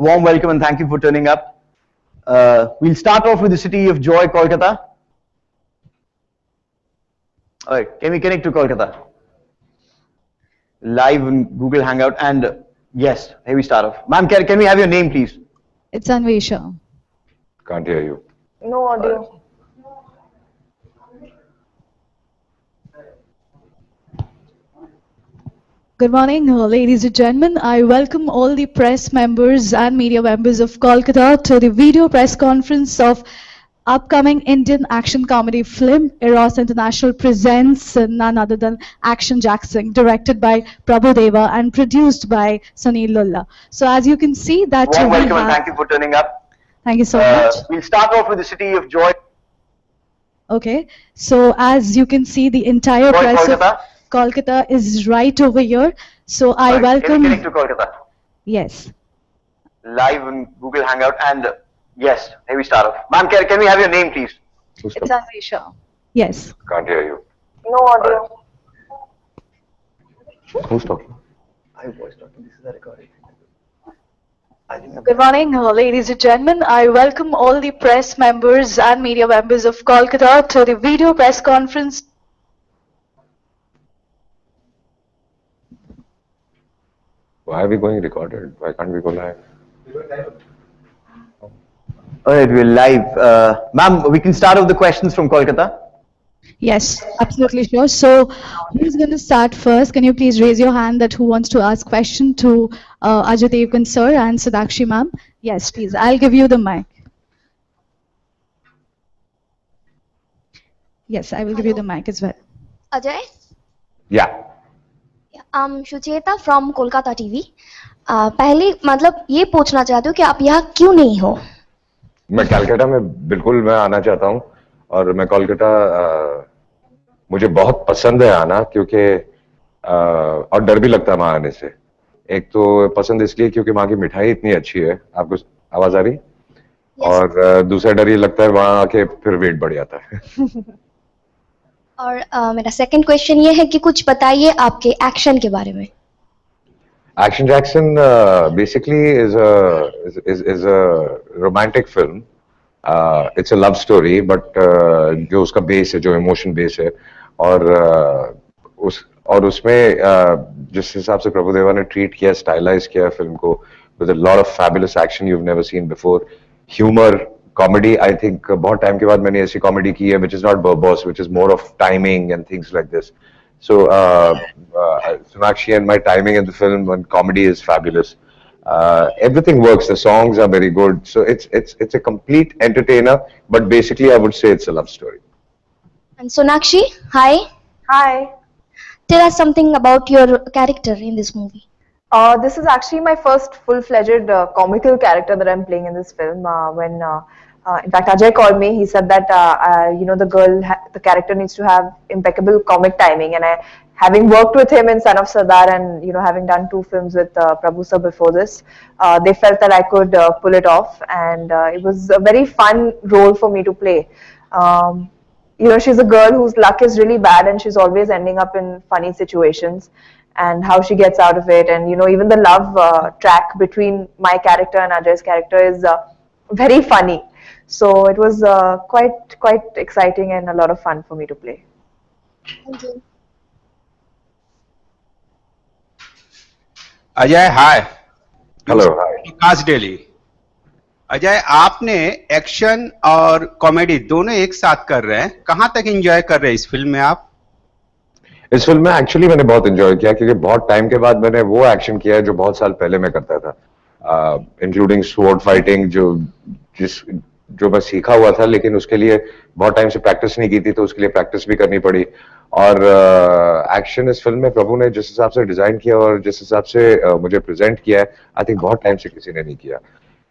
Warm welcome and thank you for turning up. We'll start off with the city of joy, Kolkata. Alright, can we connect to Kolkata? Live on Google Hangout, and yes, here we start off. Ma'am, can we have your name, please? It's Anvesha. Can't hear you. No audio. Good morning, ladies and gentlemen. I welcome all the press members and media members of Kolkata to the video press conference of upcoming Indian action comedy film Eros International presents none other than Action Jackson, directed by Prabhu Deva and produced by Sunil Lulla. So as you can see that Warm welcome and thank you for turning up. Thank you so much. We'll start off with the city of joy. Okay, so as you can see, the entire press of Kolkata is right over here. So I welcome. Can we connect to Kolkata? Yes. Live on Google Hangout, and yes, here we start off. Ma'am, can we have your name, please? It's Anvesha. Yes. Can't hear you. No audio. Who's talking? I have voice talking. This is a recording. Good morning, ladies and gentlemen. I welcome all the press members and media members of Kolkata to the video press conference. Why are we going recorded? Why can't we go live? Alright, we're live. Ma'am, we can start off the questions from Kolkata. Yes, absolutely sure. So, who's going to start first? Can you please raise your hand that who wants to ask question to Ajay Devgan sir and Sadakshi ma'am? Yes, please. I'll give you the mic. Yes, I will give you the mic as well. Ajay? Yeah. I'm Shucheta from Kolkata TV. पहले मतलब ये पूछना चाहती हूँ कि आप यहाँ क्यों नहीं हो? मैं कलकत्ता में बिल्कुल मैं आना चाहता हूँ और मैं कोलकाता मुझे बहुत पसंद है आना क्योंकि और डर भी लगता है वहाँ आने से. एक तो पसंद इसलिए क्योंकि वहाँ की मिठाई इतनी अच्छी है. आपको आवाज आ रही? और दूसरा डर ये लगता है वहाँ आके फिर वेट बढ़ जाता है. और मेरा सेकंड क्वेश्चन ये है कि कुछ बताइए आपके एक्शन के बारे में. Action Jackson basically is a romantic film. It's a love story, but जो उसका base है, जो emotion base है, और उसमें जिस हिसाब से प्रभु देवा ने treat किया, stylize किया फिल्म को with a lot of fabulous action you've never seen before, humor, comedy. I think बहुत time के बाद मैंने ऐसी comedy की है, which is not verbose, which is more of timing and things like this. So Sonakshi and my timing in the film and comedy is fabulous. Everything works. The songs are very good. So it's a complete entertainer. But basically, I would say it's a love story. And Sonakshi, hi. Hi. Tell us something about your character in this movie. This is actually my first full-fledged comical character that I'm playing in this film. In fact, Ajay called me. He said that the character needs to have impeccable comic timing. And having worked with him in Son of Sardar and having done 2 films with Prabhu sir before this, they felt that I could pull it off, and it was a very fun role for me to play. She's a girl whose luck is really bad, and she's always ending up in funny situations. And how she gets out of it, and even the love track between my character and Ajay's character is very funny. So it was quite exciting and a lot of fun for me to play. Thank you. Ajay hi. Hello, hi. Prakash daily. Ajay, आपने action और comedy दोनों एक साथ कर रहे हैं. कहां तक एंजॉय कर रहे हैं इस फिल्म में आप? इस फिल्म में एक्चुअली मैंने बहुत एंजॉय किया क्योंकि बहुत टाइम के बाद मैंने वो एक्शन किया है जो बहुत साल पहले मैं करता था, इंक्लूडिंग स्वॉर्ड फाइटिंग जो मैं सीखा हुआ था, लेकिन उसके लिए बहुत टाइम से प्रैक्टिस नहीं की थी, तो उसके लिए प्रैक्टिस भी करनी पड़ी. और एक्शन इस फिल्म में प्रभु ने जिस हिसाब से डिजाइन किया और जिस हिसाब से मुझे प्रेजेंट किया है, आई थिंक बहुत टाइम से किसी ने नहीं किया.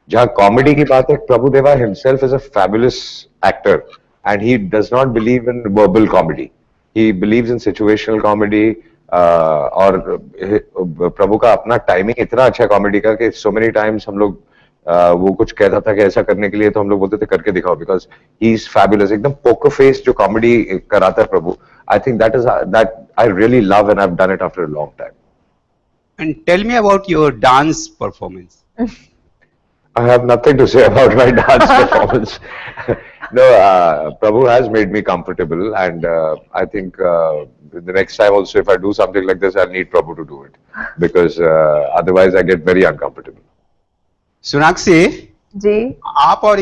जहां कॉमेडी की बात है, प्रभु देवा himself is a fabulous actor and he does not believe in verbal comedy. He believes in situational comedy. और प्रभु का अपना टाइमिंग इतना अच्छा है कॉमेडी का कि सो मेनी टाइम्स हम लोग वो कुछ कहता था कि ऐसा करने के लिए, तो हम लोग बोलते थे करके दिखाओ, बिकॉज ही इज फैबुलस. एकदम पोकर फेस जो कॉमेडी कराता है Prabhu, I think that I really love and I have done it after a long time. And tell me about your dance performance. I have nothing to say about my dance performance. No, Prabhu has made me comfortable, and I think the next time also, if I do something like this, I'll need Prabhu to do it because otherwise I get very uncomfortable. Sonakshi, ji आप और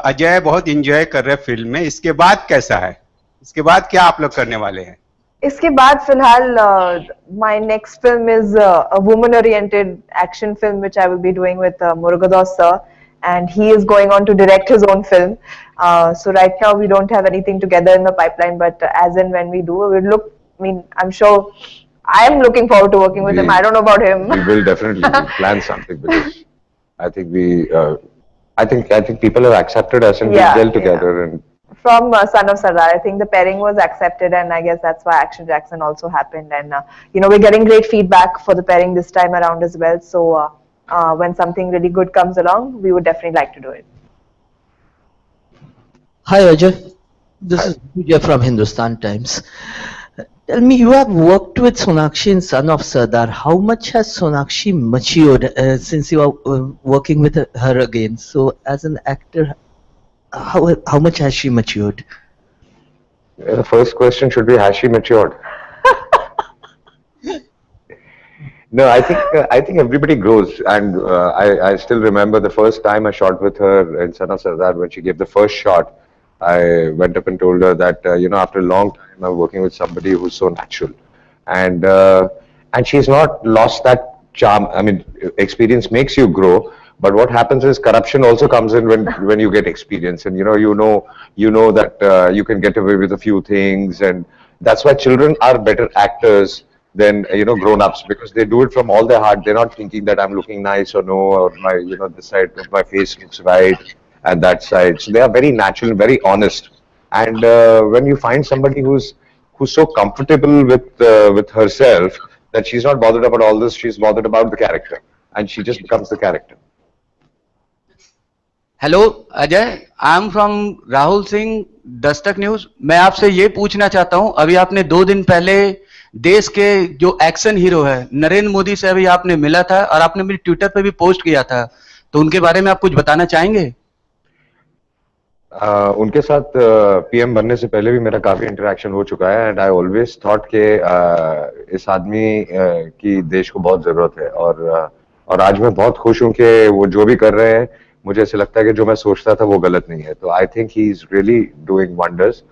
अजय बहुत enjoy कर रहे हैं film में, इसके बाद कैसा है? इसके बाद क्या आप लोग करने वाले हैं? इसके बाद फिलहाल my next film is a woman oriented action film which I will be doing with Murugadoss sir, and he is going on to direct his own film. So right now we don't have anything together in the pipeline, but as and when we do, we look. I mean, I'm sure I am looking forward to working with him. I don't know about him. We will definitely plan something because I think I think people have accepted us and we gel together and. From Son of Sardar, I think the pairing was accepted, and I guess that's why Action Jackson also happened. And you know, we're getting great feedback for the pairing this time around as well. So when something really good comes along, we would definitely like to do it. Hi Ajay, this is Vijay from Hindustan Times. Tell me, you have worked with Sonakshi in Son of Sardar. How much has Sonakshi matured since you are working with her again? So as an actor, how much has she matured? The first question should be, has she matured? No, I think everybody grows, and I still remember the first time I shot with her in Son of Sardar. When she gave the first shot, I went up and told her that you know, after a long time I'm working with somebody who's so natural, and she's not lost that charm. I mean, experience makes you grow. But what happens is corruption also comes in when you get experience, and you know that you can get away with a few things, and that's why children are better actors than grown-ups, because they do it from all their heart. They're not thinking that I'm looking nice or no, or my this side of my face looks right and that side. So they are very natural and very honest. And when you find somebody who's so comfortable with herself that she's not bothered about all this, she's bothered about the character, and she just becomes the character. Hello Ajay, I am from Rahul Singh, Dastak news. मैं आपसे ये पूछना चाहता हूं, अभी आपने 2 दिन पहले देश के जो एक्शन हीरो है नरेंद्र मोदी से अभी आपने मिला था, और आपने मेरे ट्विटर पे भी पोस्ट किया था, तो उनके बारे में आप कुछ बताना चाहेंगे? उनके साथ पीएम बनने से पहले भी मेरा काफी इंटरेक्शन हो चुका है, एंड आई ऑलवेज थॉट के इस आदमी की देश को बहुत जरूरत है, और आज मैं बहुत खुश हूं कि वो जो भी कर रहे हैं, मुझे ऐसे लगता है कि जो मैं सोचता था वो गलत नहीं है। तो I think he is really doing wonders.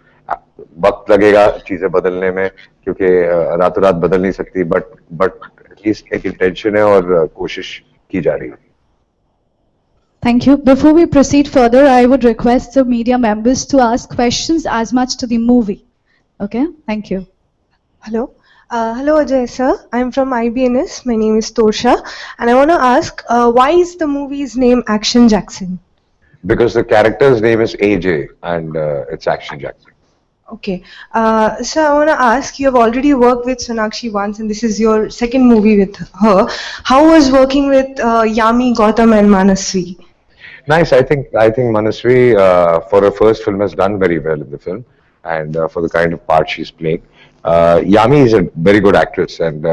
वक्त लगेगा चीजें बदलने में, क्योंकि रातों रात बदल नहीं सकती, बट एटलीस्ट एक इंटेंशन है और कोशिश की जा रही है। Thank you. Before we proceed further, I would request the media members to ask questions as much to the movie. Okay? Thank you. Hello. Hello Ajay sir, I'm from IBNS, my name is Torsha, and I want to ask, why is the movie's name Action Jackson? Because the character's name is AJ, and it's Action Jackson. Okay, so I want to ask, you have already worked with Sonakshi once, and this is your second movie with her. How was working with Yami, Gautam and Manasvi? Nice. I think Manasvi for her first film has done very well in the film, and for the kind of part she's playing. Yami is a very good actress, and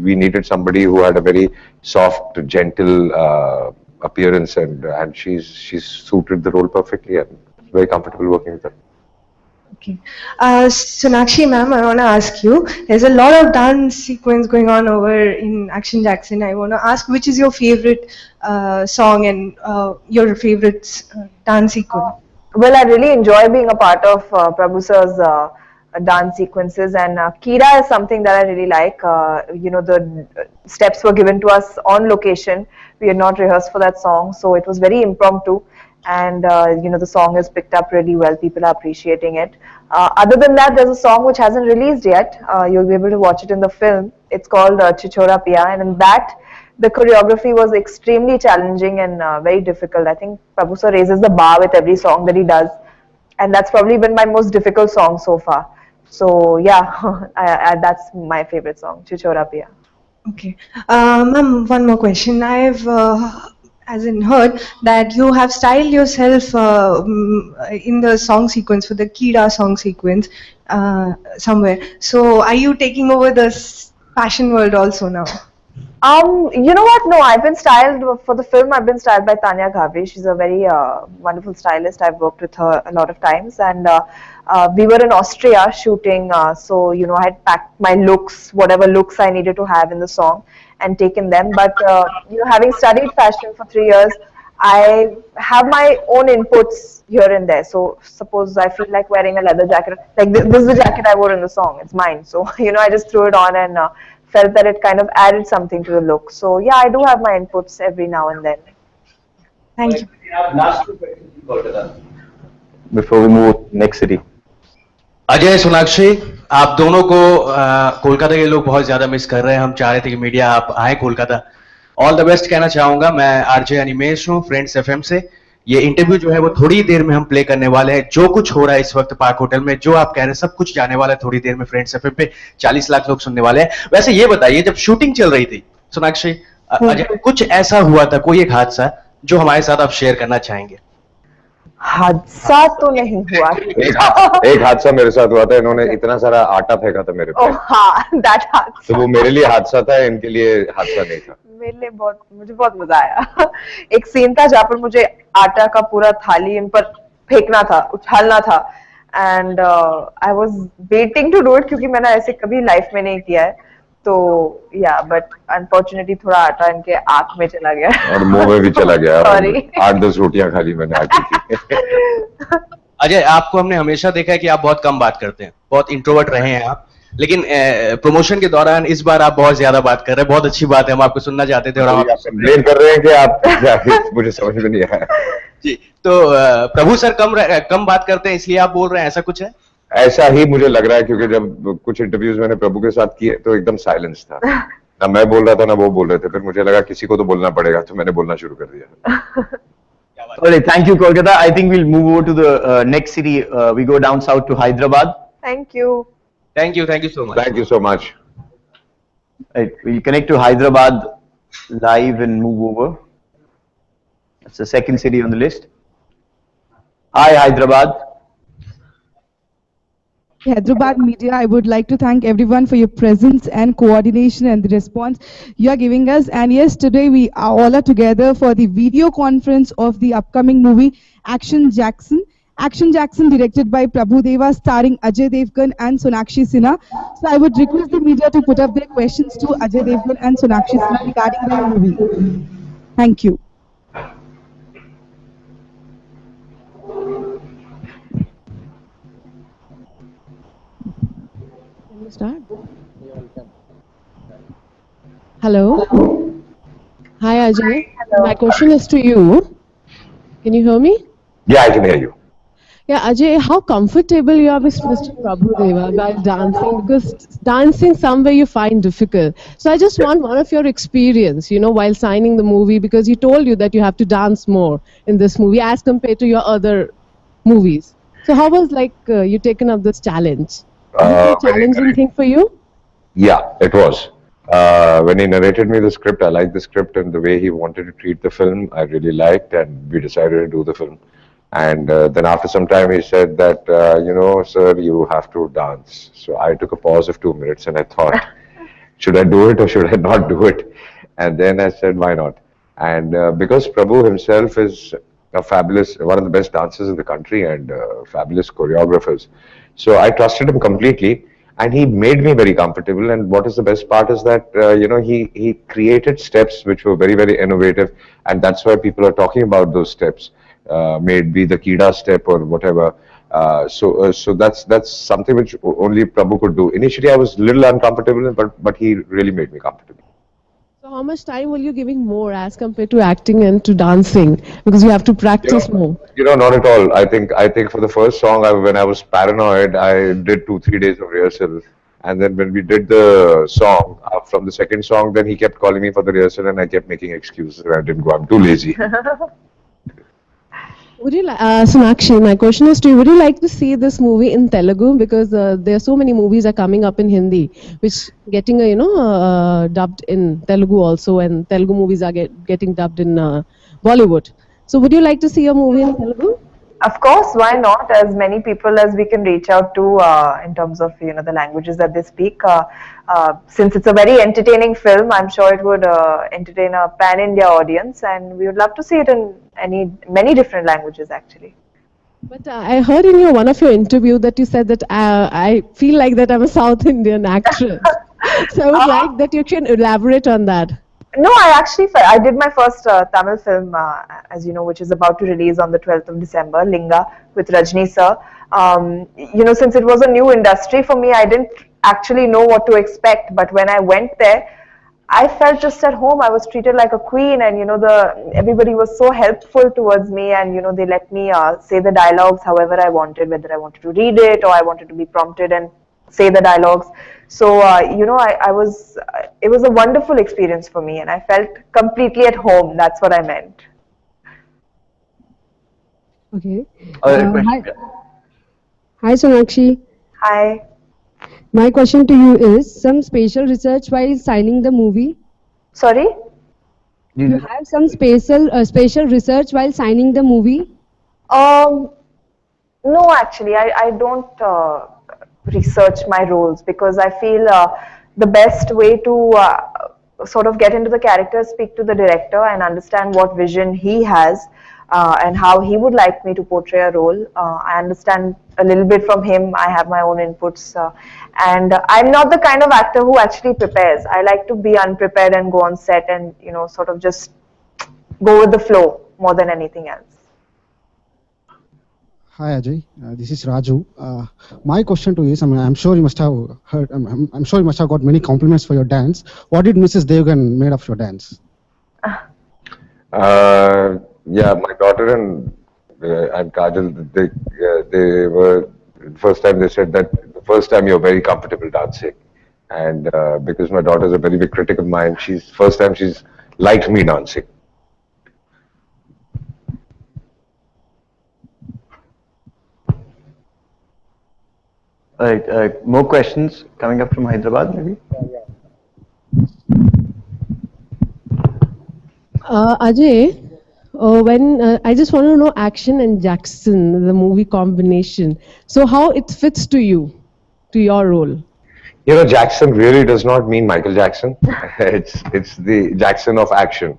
we needed somebody who had a very soft, gentle appearance, and she's suited the role perfectly, and very comfortable working with her. Okay. Sonakshi ma'am, I want to ask you, there's a lot of dance sequence going on over in Action Jackson. I want to ask, which is your favorite song and your favorite dance sequence? Well, I really enjoy being a part of Prabhu sir's dance sequences, and Kira is something that I really like. The steps were given to us on location. We had not rehearsed for that song, so it was very impromptu, and the song is picked up really well. People are appreciating it. Other than that, there's a song which hasn't released yet. You'll be able to watch it in the film. It's called Chichora Pia, and in that the choreography was extremely challenging and very difficult. I think Prabhu sir raises the bar with every song that he does, and that's probably been my most difficult song so far. So yeah, that's my favorite song, Chichora Pia. Okay, ma'am, one more question. I've heard that you have styled yourself in the song sequence, for the Kira song sequence somewhere. So are you taking over the fashion world also now? You know what? No, I've been styled for the film. I've been styled by Tanya Ghave. She's a very wonderful stylist. I've worked with her a lot of times, and we were in Austria shooting. So you know, I had packed my looks, whatever looks I needed to have in the song, and taken them. But you know, having studied fashion for 3 years, I have my own inputs here and there. So suppose I feel like wearing a leather jacket, like this is the jacket I wore in the song. It's mine. So you know, I just threw it on and felt that it kind of added something to the look. So yeah, I do have my inputs every now and then. Thank you. Last 2 questions before we move to next city. Ajay Sonakshi, आप दोनों को कोलकाता के लोग बहुत ज्यादा miss कर रहे हैं. हम चाह रहे थे कि मीडिया आप आए कोलकाता. ऑल द बेस्ट कहना चाहूंगा. मैं आरजे अनिमेश हूँ फ्रेंड्स एफएम से. ये इंटरव्यू जो है वो थोड़ी देर में हम प्ले करने वाले हैं. जो कुछ हो रहा है इस वक्त पार्क होटल में, जो आप कह रहे हैं सब कुछ जाने वाला है थोड़ी देर में फ्रेंड्स एफएम पे. 40 लाख लोग सुनने वाले हैं. वैसे ये बताइए, जब शूटिंग चल रही थी सोनाक्षी, अजय, कुछ ऐसा हुआ था, कोई एक हादसा जो हमारे साथ आप शेयर करना चाहेंगे? हादसा तो नहीं हुआ. एक हादसा मेरे साथ हुआ था. इन्होंने इतना सारा आटा फेंका था मेरे पे. दैट हादसा. तो वो मेरे लिए हादसा था, इनके लिए हादसा नहीं था. मेरे लिए मुझे बहुत मजा आया. एक सीन था जहाँ पर मुझे आटा का पूरा थाली इन पर फेंकना था, उछालना था, and I was waiting to do it क्योंकि मैंने ऐसे कभी लाइफ में नहीं किया है. तो या बट अनफॉर्चुनेटली थोड़ा आटा इनके आंख में चला गया और मुंह में भी चला गया. सॉरी. 8-10 रोटियां खा ली मैंने आटे की. अजय, आपको हमने हमेशा देखा है कि आप बहुत कम बात करते हैं, बहुत इंट्रोवर्ट रहे हैं आप, लेकिन प्रमोशन के दौरान इस बार आप बहुत ज्यादा बात कर रहे हैं. बहुत अच्छी बात है, हम आपको सुनना चाहते थे और हम आपको ब्लेम कर रहे हैं कि आप मुझे समझ में नहीं आया जी. तो प्रभु सर कम बात करते हैं इसलिए आप बोल रहे हैं, ऐसा कुछ है? ऐसा ही मुझे लग रहा है, क्योंकि जब कुछ इंटरव्यूज मैंने प्रभु के साथ किए तो एकदम साइलेंस था. ना मैं बोल रहा था ना वो बोल रहे थे. फिर मुझे लगा किसी को तो बोलना पड़ेगा, तो मैंने बोलना शुरू कर दिया. Alright, thank you, Kolkata. I think we'll move over to the next city. We go down south to Hyderabad. Thank you. Thank you so much. Thank you so much. Right, we'll connect to Hyderabad live and move over. That's the second city on the list. Hi, Hyderabad. Hyderabad media, I would like to thank everyone for your presence and coordination and the response you are giving us. And yes, today we all are together for the video conference of the upcoming movie Action Jackson. Action Jackson, directed by Prabhu Deva, starring Ajay Devgan and Sonakshi Sinha. So I would request the media to put up their questions to Ajay Devgan and Sonakshi Sinha regarding the movie. Thank you. Start. Hello. Hi Ajay. Hello. My question is to you. Can you hear me? Yeah, I can hear you. Yeah, Ajay, how comfortable you are with Mr. Prabhu Deva while dancing? Because dancing somewhere you find difficult. So I just want one of your experience, you know, while signing the movie, because he told you that you have to dance more in this movie as compared to your other movies. So how was you taken up this challenge? Was it a challenging thing for you? Yeah, it was. When he narrated me the script, I liked the script and the way he wanted to treat the film, I really liked, and we decided to do the film. And then after some time he said that, you know, sir, you have to dance. So I took a pause of 2 minutes and I thought, should I do it or should I not do it? And then I said, why not? And because Prabhu himself is a fabulous, one of the best dancers in the country and fabulous choreographers. So I trusted him completely and he made me very comfortable. And what is the best part is that, you know, he created steps which were very, very innovative. And that's why people are talking about those steps. Maybe the Kida step or whatever. So that's something which only Prabhu could do. Initially, I was a little uncomfortable, but he really made me comfortable. So how much time will you giving more as compared to acting and to dancing? Because you have to practice more. You know, not at all. I think for the first song, when I was paranoid, I did 2-3 days of rehearsal. And then when we did the song, from the second song, then he kept calling me for the rehearsal and I kept making excuses and I didn't go. I'm too lazy. Would you Sonakshi, my question is to you, would you like to see this movie in Telugu? Because there are so many movies are coming up in Hindi, which getting, dubbed in Telugu also, and Telugu movies are getting dubbed in Bollywood. So would you like to see a movie in Telugu? Of course, why not? As many people as we can reach out to in terms of the languages that they speak. since it's a very entertaining film, I'm sure it would entertain a pan-India audience, and we would love to see it in many different languages actually. But I heard in one of your interview that you said that I feel like that I'm a South Indian actress. So I would like that you can elaborate on that. No, I did my first Tamil film, as you know, which is about to release on the 12th of December, Linga, with Rajni sir. Since it was a new industry for me, I didn't actually know what to expect. But when I went there, I felt just at home. I was treated like a queen, and everybody was so helpful towards me, and they let me say the dialogues however I wanted, whether I wanted to read it or I wanted to be prompted and say the dialogues. So it was a wonderful experience for me, and I felt completely at home. That's what I meant. Okay. Hi Sonakshi. Hi. My question to you is, some special research while signing the movie? Sorry? You have some special research while signing the movie? No, actually, I don't research my roles, because I feel the best way to sort of get into the character is speak to the director and understand what vision he has and how he would like me to portray a role. I understand a little bit from him. I have my own inputs, and I'm not the kind of actor who actually prepares. I like to be unprepared and go on set and sort of just go with the flow more than anything else. Hi Ajay, this is Raju. My question to you is, I'm sure you must have heard. I'm sure you must have got many compliments for your dance. What did Mrs. Devgan made of your dance? Yeah, my daughter and Kajal, they were first time they said that the first time you're very comfortable dancing, and because my daughter is a very big critic of mine, first time she's liked me dancing. All right, more questions coming up from Hyderabad, maybe? Ajay, when I just want to know Action and Jackson, the movie combination. So how it fits to you, to your role? Jackson really does not mean Michael Jackson. it's the Jackson of action.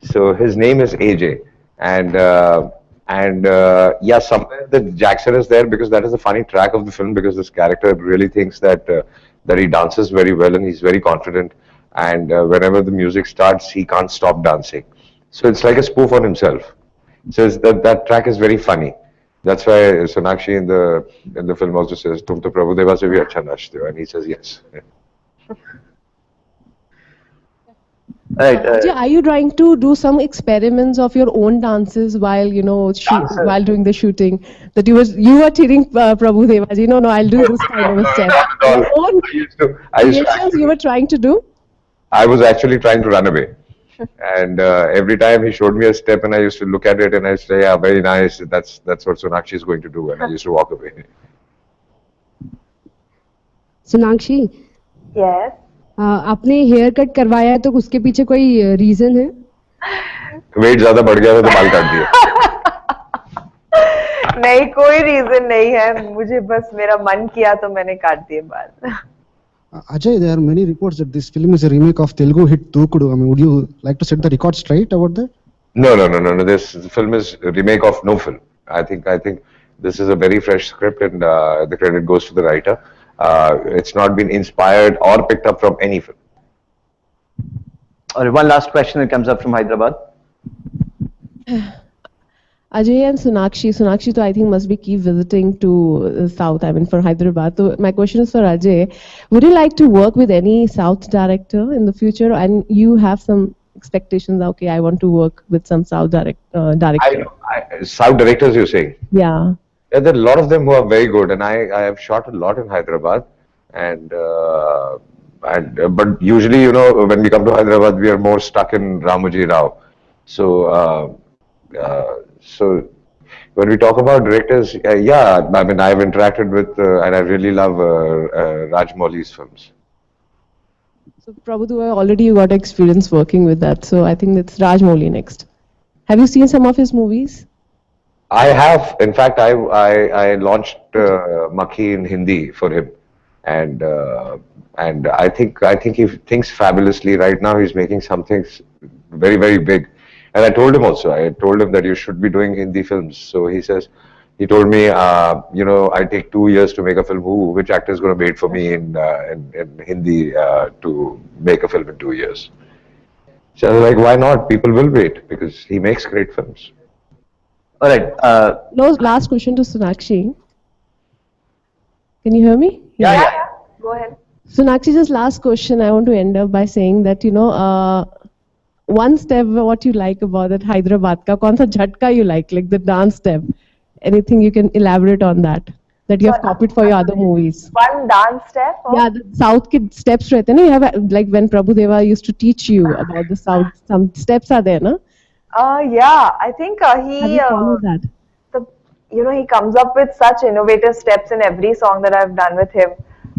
So his name is AJ, and yeah, somewhere the Jackson is there because that is a funny track of the film, because this character really thinks that that he dances very well and he's very confident, and whenever the music starts, he can't stop dancing. So it's like a spoof on himself. So that track is very funny. That's why Sonakshi in the film also says, "Tum to Prabhu Deva se bhi acha nachte ho," and he says yes. Right. Ajay, are you trying to do some experiments of your own dances while while doing the shooting? That you were teaching Prabhu Deva, no, I'll do this kind of a step. Your own creations you were trying to do? I was actually trying to run away, and every time he showed me a step, and I used to look at it and I say, "Yeah, very nice. That's what Sonakshi is going to do," and I used to walk away. Sonakshi. Yes. आपने hair cut करवाया है तो उसके पीछे कोई reason है? Wait ज्यादा बढ़ गया था तो बाल काट दिया. नहीं, कोई रीजन नहीं है, मुझे बस मेरा मन किया तो मैंने काट दिए बाल. Ajay, there are many reports that this film is a remake of Telugu hit Dookudu. I mean, would you like to set the record straight about that? No. This film is a remake of no film. I think this is a very fresh script, and the credit goes to the writer. It's not been inspired or picked up from any film. All right, one last question that comes up from Hyderabad. Ajay and Sonakshi, I think must be keep visiting to South. I mean, for Hyderabad. So my question is for Ajay: would you like to work with any South director in the future? And you have some expectations? Okay, I want to work with some South director. South directors, you're saying? Yeah. Yeah, there are a lot of them who are very good, and I have shot a lot in Hyderabad, and but usually, when we come to Hyderabad, we are more stuck in Ramoji Rao. So so when we talk about directors, yeah, I mean, I've interacted with and I really love Rajmouli's films. So Prabhu Deva, already you got experience working with that, so I think it's Rajmouli next. Have you seen some of his movies? I have. In fact, I launched Makhi in Hindi for him. and I think he thinks fabulously. Right now, he's making something very, very big. And I told him also. I told him that you should be doing Hindi films. So he says, he told me, I take 2 years to make a film. Which actor is going to wait for me in Hindi to make a film in 2 years? So I was like, why not? People will wait because he makes great films. All right. No, last question to Sonakshi. Can you hear me? Yeah. Go ahead. Sonakshi, just last question. I want to end up by saying that, one step what you like about that Hyderabad ka, kaun sa jhatka you like the dance step. Anything you can elaborate on that you have copied for your other movies? One dance step? Or? Yeah, the South kid steps rehte na. You have like when Prabhu Deva used to teach you about the South, some steps are there, na? Yeah, I think he. Have you followed that? He comes up with such innovative steps in every song that I've done with him.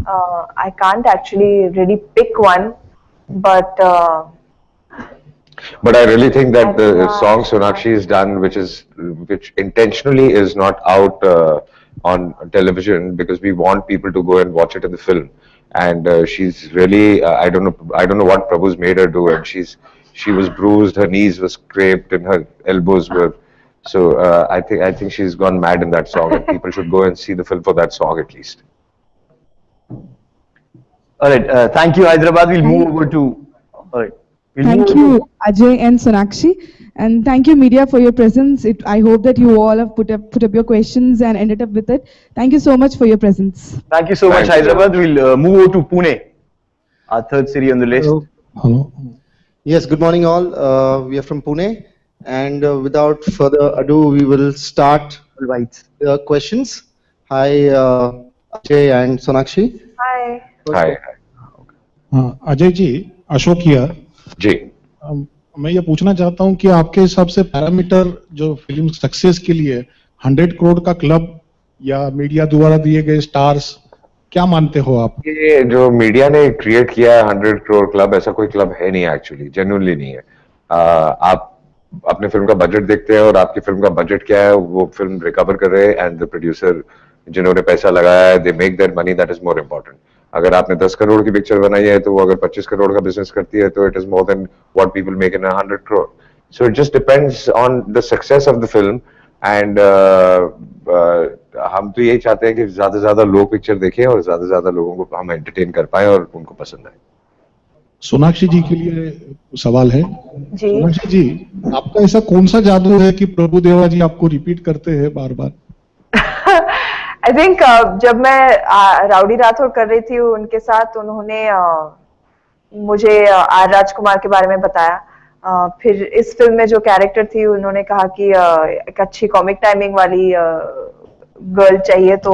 I can't actually really pick one, but I really think that the song Sonakshi has done, which intentionally is not out on television because we want people to go and watch it in the film, and she's really I don't know what Prabhu's made her do, and she was bruised, her knees were scraped, and her elbows were. So I think she's gone mad in that song, and people should go and see the film for that song at least. All right. Thank you, Hyderabad. We'll move over to. All right. Thank you, Ajay and Sonakshi, and thank you, media, for your presence. I hope that you all have put up your questions and ended up with it. Thank you so much for your presence. Thank you so much, Hyderabad. We'll move over to Pune, our third city on the list. Hello. Yes, good morning all. We are from Pune, and without further ado, we will start the questions. Hi, Ajay and Sonakshi. Hi. Hi. Ajay ji, Ashok here ji. मैं ये पूछना चाहता हूँ कि आपके हिसाब से parameter जो फिल्म सक्सेस के लिए 100 करोड़ का क्लब या मीडिया द्वारा दिए गए स्टार्स, क्या मानते हो आप? ये जो मीडिया ने क्रिएट किया है 100 करोड़ क्लब, ऐसा कोई क्लब है नहीं एक्चुअली, जेन्युइनली नहीं है। आप अपने फिल्म का बजट देखते हैं और आपकी फिल्म का बजट क्या है, वो फिल्म रिकवर कर रहे हैं एंड द प्रोड्यूसर जिन्होंने पैसा लगाया है they make their money, that is more important. अगर आपने 10 करोड़ की पिक्चर बनाई है तो वो अगर 25 करोड़ का बिजनेस करती है तो it is more than what people make in 100 crore. So it just depends on the success of the film and हम तो यही चाहते हैं कि ज्यादा से ज्यादा लोग पिक्चर देखें और ज्यादा से ज्यादा लोगों को हम एंटरटेन कर पाए और उनको पसंद आए। सोनाक्षी जी के लिए सवाल है। जी। सोनाक्षी जी, आपका ऐसा कौन सा जादू है कि प्रभु देवा जी आपको रिपीट करते हैं बार बार? I think जब मैं राउडी राठौर कर रही थी उनके साथ, उन्होंने मुझे आर राजकुमार के बारे में बताया। फिर इस फिल्म में जो कैरेक्टर थी उन्होंने कहा कि एक अच्छी कॉमिक टाइमिंग वाली गर्ल चाहिए, तो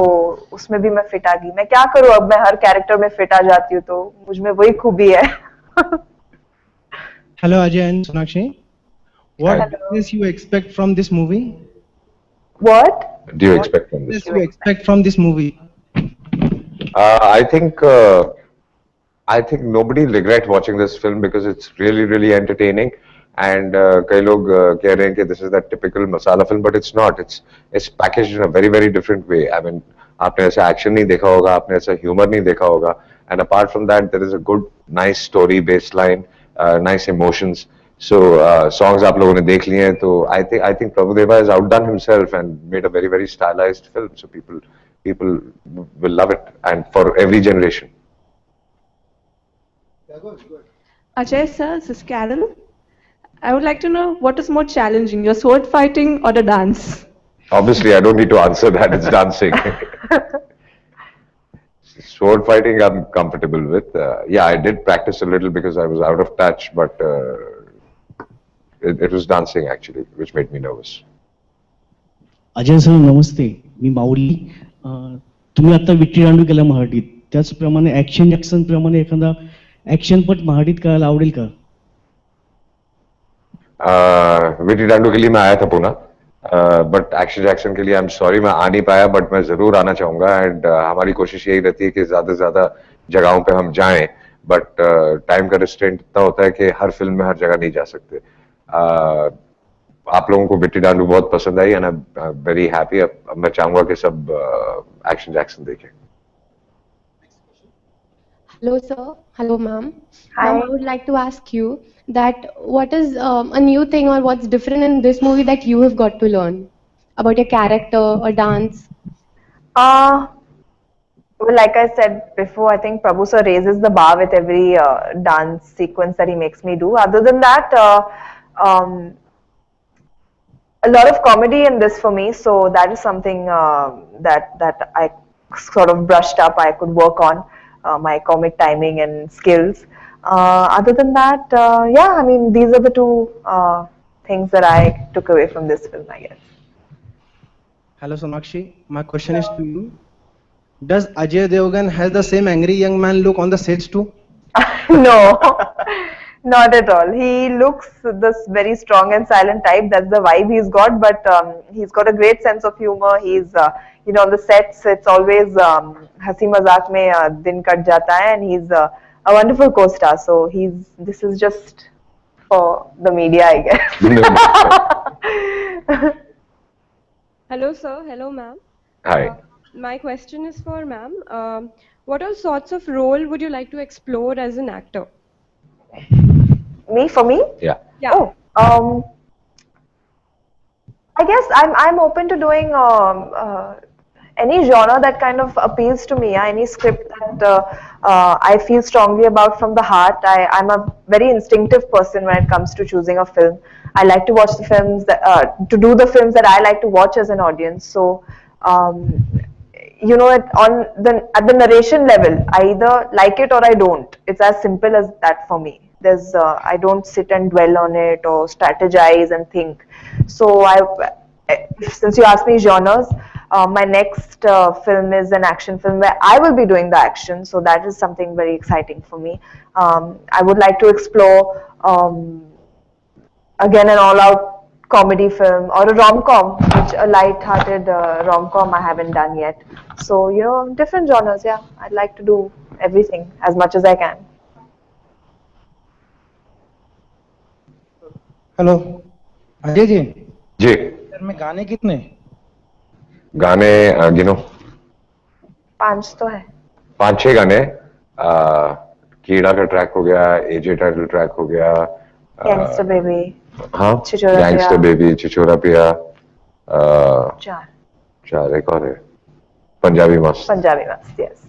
उसमें भी मैं फिट आ गई। मैं क्या करूं, अब मैं हर कैरेक्टर में फिट आ जाती हूँ, तो मुझ में वही खूबी है। Hello Ajay and Sonakshi. What business you expect from this movie? What do you expect from this? What do you expect from this movie? I think nobody regret watching this film because it's really, really entertaining. And कई लोग कह रहे हैं कि this is that typical masala film, but it's not. It's packaged in a very, very different way. I mean, आपने ऐसा action नहीं देखा होगा, आपने ऐसा humor नहीं देखा होगा. And apart from that, there is a good, nice story baseline, nice emotions. So songs आप लोगों ने देख लिए हैं, तो I think Prabhu Deva has outdone himself and made a very, very stylized film. So people will love it, and for every generation. Ajay sir, this is Carol. I would like to know what is more challenging, your sword fighting or the dance? Obviously, I don't need to answer that. It's dancing. Sword fighting, I'm comfortable with. Yeah, I did practice a little because I was out of touch, but it was dancing actually, which made me nervous. Ajay sir नमस्ते, मी माऊली. तुम्ही आता विट्टी दांडू केला मराठीत, त्याचप्रमाणे action Jackson प्रमाणे एखादा ऍक्शनपट मराठीत करायला आवडेल का? विट्टी दांडू के लिए मैं आया था पुणे, बट एक्शन जैक्सन के लिए आई एम सॉरी मैं आ नहीं पाया, बट मैं जरूर आना चाहूंगा। एंड हमारी कोशिश यही रहती है कि ज्यादा से ज्यादा जगहों पे हम जाएं, बट टाइम का रिस्ट्रेंट इतना होता है कि हर फिल्म में हर जगह नहीं जा सकते। आप लोगों को विट्टी दांडू बहुत पसंद आई and I am very happy. मैं चाहूंगा कि सब एक्शन जैक्सन देखें। Hello, sir. Hello, ma'am. Hi. Ma'am, I would like to ask you that what is a new thing or what's different in this movie that you have got to learn about your character or dance? Well, like I said before, I think Prabhu sir raises the bar with every dance sequence that he makes me do. Other than that, a lot of comedy in this for me, so that is something that I sort of brushed up. I could work on my comic timing and skills. Other than that, yeah, I mean, these are the two things that I took away from this film, I guess. Hello Sonakshi, my question is to you. Does Ajay Devgan has the same angry young man look on the sets too? No, not at all. He looks this very strong and silent type. That's the vibe he's got. But he's got a great sense of humor. He's, you know, on the sets, it's always hasi mazak mein din kat jata hai, and he's a wonderful co-star. So this is just for the media, I guess. Hello, sir. Hello, ma'am. Hi. My question is for ma'am. What all sorts of role would you like to explore as an actor? Me, for me? Yeah. Yeah. Oh, I guess I'm open to doing any genre that kind of appeals to me. Any script that I feel strongly about from the heart. I'm a very instinctive person when it comes to choosing a film. I like to watch the films that to do the films that I like to watch as an audience. So, you know, at the narration level, I either like it or I don't. It's as simple as that for me. There's I don't sit and dwell on it or strategize and think. So since you asked me genres, my next film is an action film where I will be doing the action. So that is something very exciting for me. I would like to explore again an all-out comedy film or a rom-com, which a light-hearted rom-com I haven't done yet. So, you know, different genres. Yeah, I'd like to do everything as much as I can. हेलो अजय जी जी sir में गाने कितने गाने गिनो 5 तो है 5-6 गाने कीड़ा का ट्रैक हो गया एजे टाइटल ट्रैक हो गया गैंगस्टर बेबी हाँ छिछोरा पिया। गैंगस्टर बेबी छिछोरा पिया 4 एक और है पंजाबी मस्त यस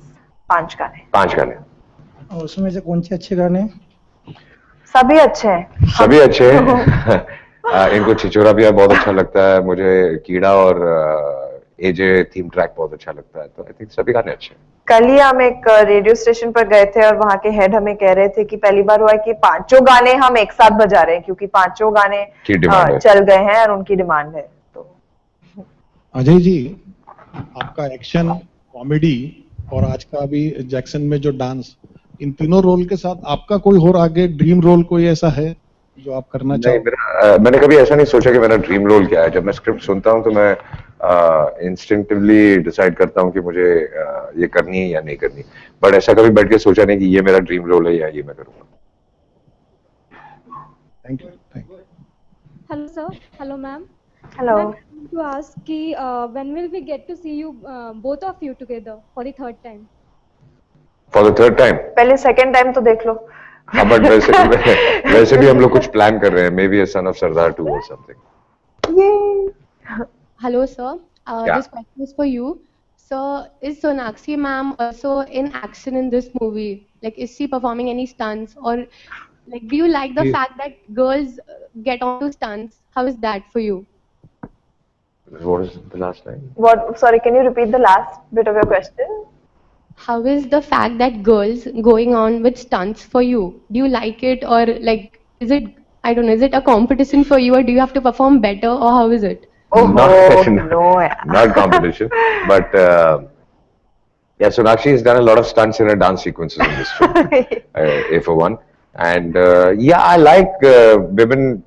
5 गाने 5 गाने और उसमें से कौन से अच्छे गाने सभी अच्छे हैं सभी अच्छे हैं इनको छिछोरा पिया बहुत अच्छा लगता है मुझे कीड़ा और एजे थीम ट्रैक बहुत अच्छा लगता है तो आई थिंक सभी गाने अच्छे हैं कल ही हम एक रेडियो स्टेशन पर गए थे और वहाँ के हेड हमें कह रहे थे कि पहली बार हुआ है कि 5 गाने हम एक साथ बजा रहे हैं क्योंकि 5 गाने चल गए हैं और उनकी डिमांड है तो अजय जी आपका एक्शन कॉमेडी और आज का अभी जैक्सन में जो डांस इन तीनों रोल के साथ आपका कोई और आगे ड्रीम रोल कोई ऐसा है जो आप करना चाहो? मैंने कभी ऐसा नहीं सोचा कि मेरा ड्रीम रोल क्या है जब मैं स्क्रिप्ट सुनता हूँ तो मैं इंस्टिंक्टिवली डिसाइड करता हूँ कि मुझे ये करनी है या नहीं करनी बट ऐसा कभी बैठ के सोचा नहीं कि ये मेरा ड्रीम रोल है या ये मैं करूँगा thank you Hello sir, hello ma'am. Hello. I want to ask कि when will we get to see you both of you together for the third time? For the third time? पहले second time तो देख लो हाँ but वैसे भी हम लोग कुछ प्लान कर रहे हैं may be a son of Sardar 2 or something. Hello, sir. Yeah. This question is for you. So, is Sonakshi ma'am also in action in this movie? Like, is she performing any stunts? Or, like, do you like the fact that girls get onto stunts? How is that for you? What is the last line? What? Sorry, can you repeat the last bit of your question? How is the fact that girls going on with stunts for you? Do you like it? Or, like, is it, I don't know, is it a competition for you? Or do you have to perform better? Or how is it? Oh, no, not competition, but yeah, Sonakshi has done a lot of stunts in her dance sequences in this film, A for one, and yeah, I like women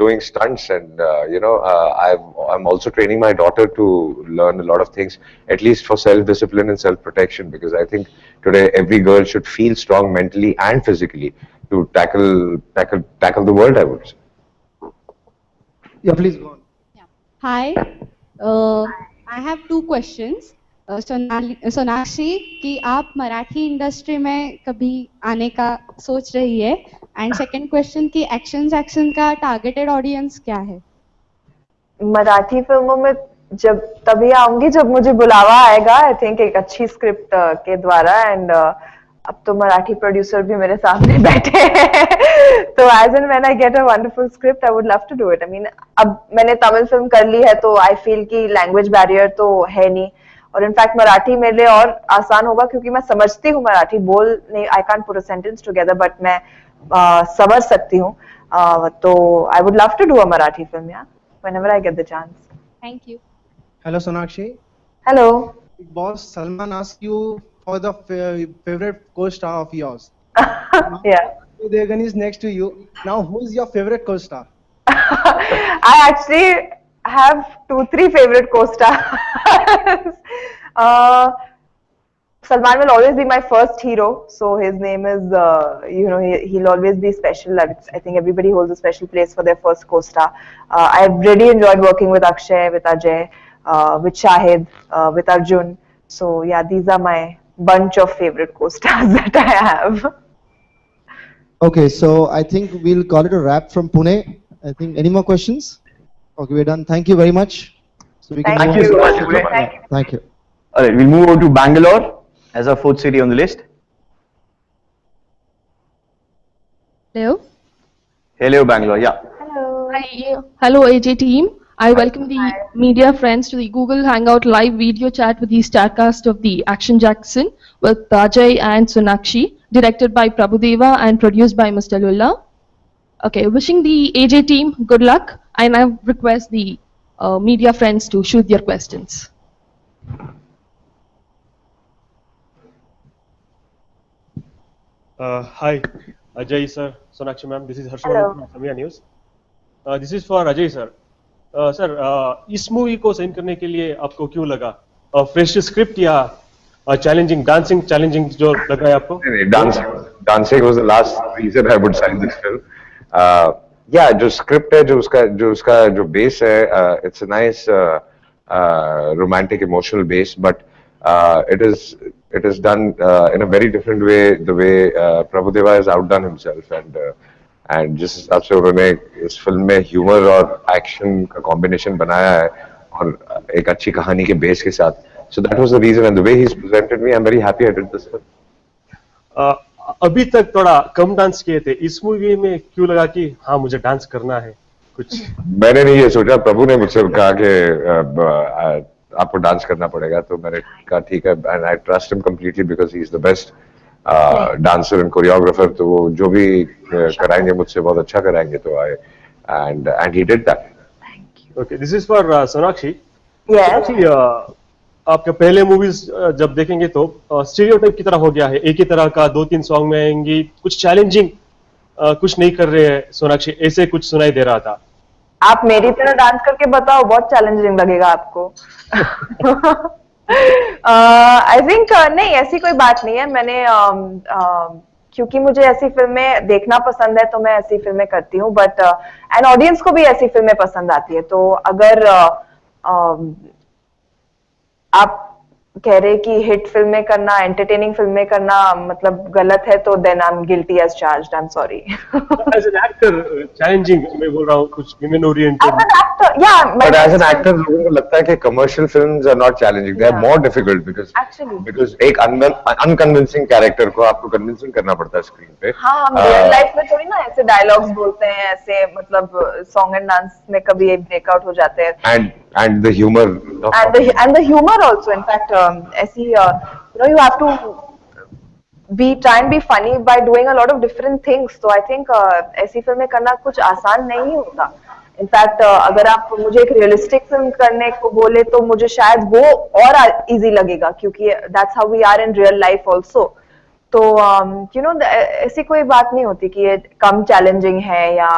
doing stunts, and you know, I'm also training my daughter to learn a lot of things, at least for self-discipline and self-protection, because I think today every girl should feel strong mentally and physically to tackle the world, I would say. Yeah, please go on. Hi, I have 2 questions. Sonakshi कि आप Marathi industry में कभी आने का सोच रही है, and second question कि एक्शन का टारगेटेड ऑडियंस क्या है? मराठी फिल्मों में जब तभी आऊंगी जब मुझे बुलावा आएगा, आई थिंक एक अच्छी स्क्रिप्ट के द्वारा, एंड अब तो मराठी प्रोड्यूसर भी मेरे सामने बैठे हैं तो as and when I get a wonderful script I would love to do it. I mean अब मैंने तमिल फिल्म कर ली है तो आई फील कि लैंग्वेज बैरियर तो है नहीं, और इनफैक्ट मराठी मेरे लिए और आसान होगा क्योंकि मैं समझती हूँ मराठी, बोल नहीं, I can't put a sentence together, but मैं समझ सकती हूँ, तो I would love to do a Marathi film या whenever I get the chance. Thank you. Hello Sonakshi. Hello. Big Boss Salman asked you for the favorite co-star of yours. Yeah. Devgan is next to you. Now, who is your favorite co-star? I actually have 2-3 favorite co-stars. Salman will always be my first hero, so his name is, he'll always be special. I think everybody holds a special place for their first co-star. I've really enjoyed working with Akshay, with Ajay, with Shahid, with Arjun. So yeah, these are my bunch of favorite co-stars that I have. Okay, so I think we'll call it a wrap from Pune. I think any more questions? Okay, we're done. Thank you very much. So we can Thank move you so on. much, Pune. Thank you. All right, we'll move over to Bangalore as our fourth city on the list. Hello. Hello, Bangalore. Yeah. Hello, AJ team. I welcome the media friends to the Google Hangout live video chat with the starcast of the Action Jackson with Ajay and Sonakshi, directed by Prabhudeva and produced by Mr. Lulla. Okay, wishing the AJ team good luck, and I request the media friends to shoot their questions. Hi, Ajay sir, Sonakshi ma'am. This is Harshvardhan from Samia News. This is for Ajay sir. Sir, इस movie को sign करने के लिए आपको क्यों लगा? Fresh script या challenging challenging जो लगा है आपको? Dancing was the last reason I would sign this film. Yeah, जो स्क्रिप्ट है, जो उसका बेस है, it's a nice romantic emotional base, but it is done in a very different way, the way Prabhudeva has outdone himself, and जिस हिसाब से उन्होंने इस फिल्म में ह्यूमर और एक्शन का कॉम्बिनेशन बनाया है और एक अच्छी कहानी के बेस के साथ, so that was the reason, and the way he's presented me, I'm very happy I did this film. अभी तक थोड़ा कम डांस किए थे, इस मूवी में क्यों लगा कि हाँ मुझे डांस करना है कुछ? मैंने नहीं ये सोचा, प्रभु ने मुझसे कहा कि आपको डांस करना पड़ेगा, तो मैंने कहा ठीक है, and I trust him completely because he is the best dancer and choreographer, तो वो जो भी कराएंगे मुझसे बहुत अच्छा कराएंगे, तो and he did that. Okay, this is for Sonakshi. Yes. आपके पहले मूवीज जब देखेंगे तो स्टीरियोटाइप की तरह हो गया है, एक ही तरह का 2-3 सॉन्ग में आएंगी, कुछ चैलेंजिंग कुछ नहीं कर रहे हैं सोनाक्षी, ऐसे कुछ सुनाई दे रहा था। आप मेरी तरह डांस करके बताओ, बहुत चैलेंजिंग लगेगा आपको। आई थिंक नहीं, ऐसी कोई बात नहीं है। मैंने क्योंकि मुझे ऐसी फिल्में देखना पसंद है तो मैं ऐसी फिल्में करती हूँ, बट एंड ऑडियंस को भी ऐसी फिल्में पसंद आती है, तो अगर आप कह रहे कि हिट फिल्में करना, एंटरटेनिंग फिल्में करना मतलब गलत है, तो then I am guilty as charged, I am sorry. As an actor challenging मैं बोल रहा हूँ, कुछ women oriented. As an actor या, बट एज एन एक्टर लोगों को लगता है कि commercial films are not challenging, they are more difficult because एक अनकन्विंसिंग कैरेक्टर को आपको कन्विंसिंग करना पड़ता है स्क्रीन पे। हाँ, हम रियल लाइफ में थोड़ी ना ऐसे डायलॉग्स बोलते हैं, ऐसे मतलब सॉन्ग एंड डांस में कभी एक ब्रेकआउट हो जाते हैं। And the humor and the humor also, in fact, ऐसी you have to try and be funny by doing a lot of different things, so I think ऐसी फिल्में करना कुछ आसान नहीं होता। इनफैक्ट अगर आप मुझे एक रियलिस्टिक फिल्म करने को बोले तो मुझे शायद वो और इजी लगेगा, क्योंकि that's how we are in real life also, तो ऐसी कोई बात नहीं होती कि ये कम चैलेंजिंग है या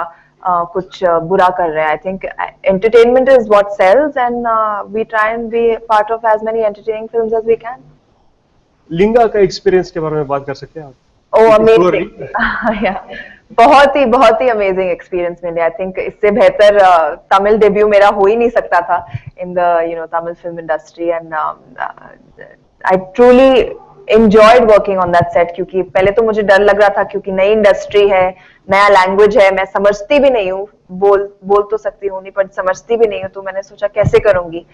कुछ बुरा कर रहे हैं। I think entertainment is what sells, and we try and be part of as many entertaining films as we can. Lingaa का एक्सपीरियंस के बारे में बात कर सकते हैं आप? Oh, amazing. Yeah. बहुत ही amazing experience मिले. I think इससे बेहतर Tamil debut मेरा हो ही नहीं सकता था in the Tamil film industry, and I truly enjoyed working on that set क्योंकि पहले तो मुझे डर लग रहा था क्योंकि नई इंडस्ट्री है, नया लैंग्वेज है, मैं समझती भी नहीं हूँ, बोल तो सकती हूँ नहीं पर समझती भी नहीं हूँ, तो मैंने सोचा कैसे करूँगी.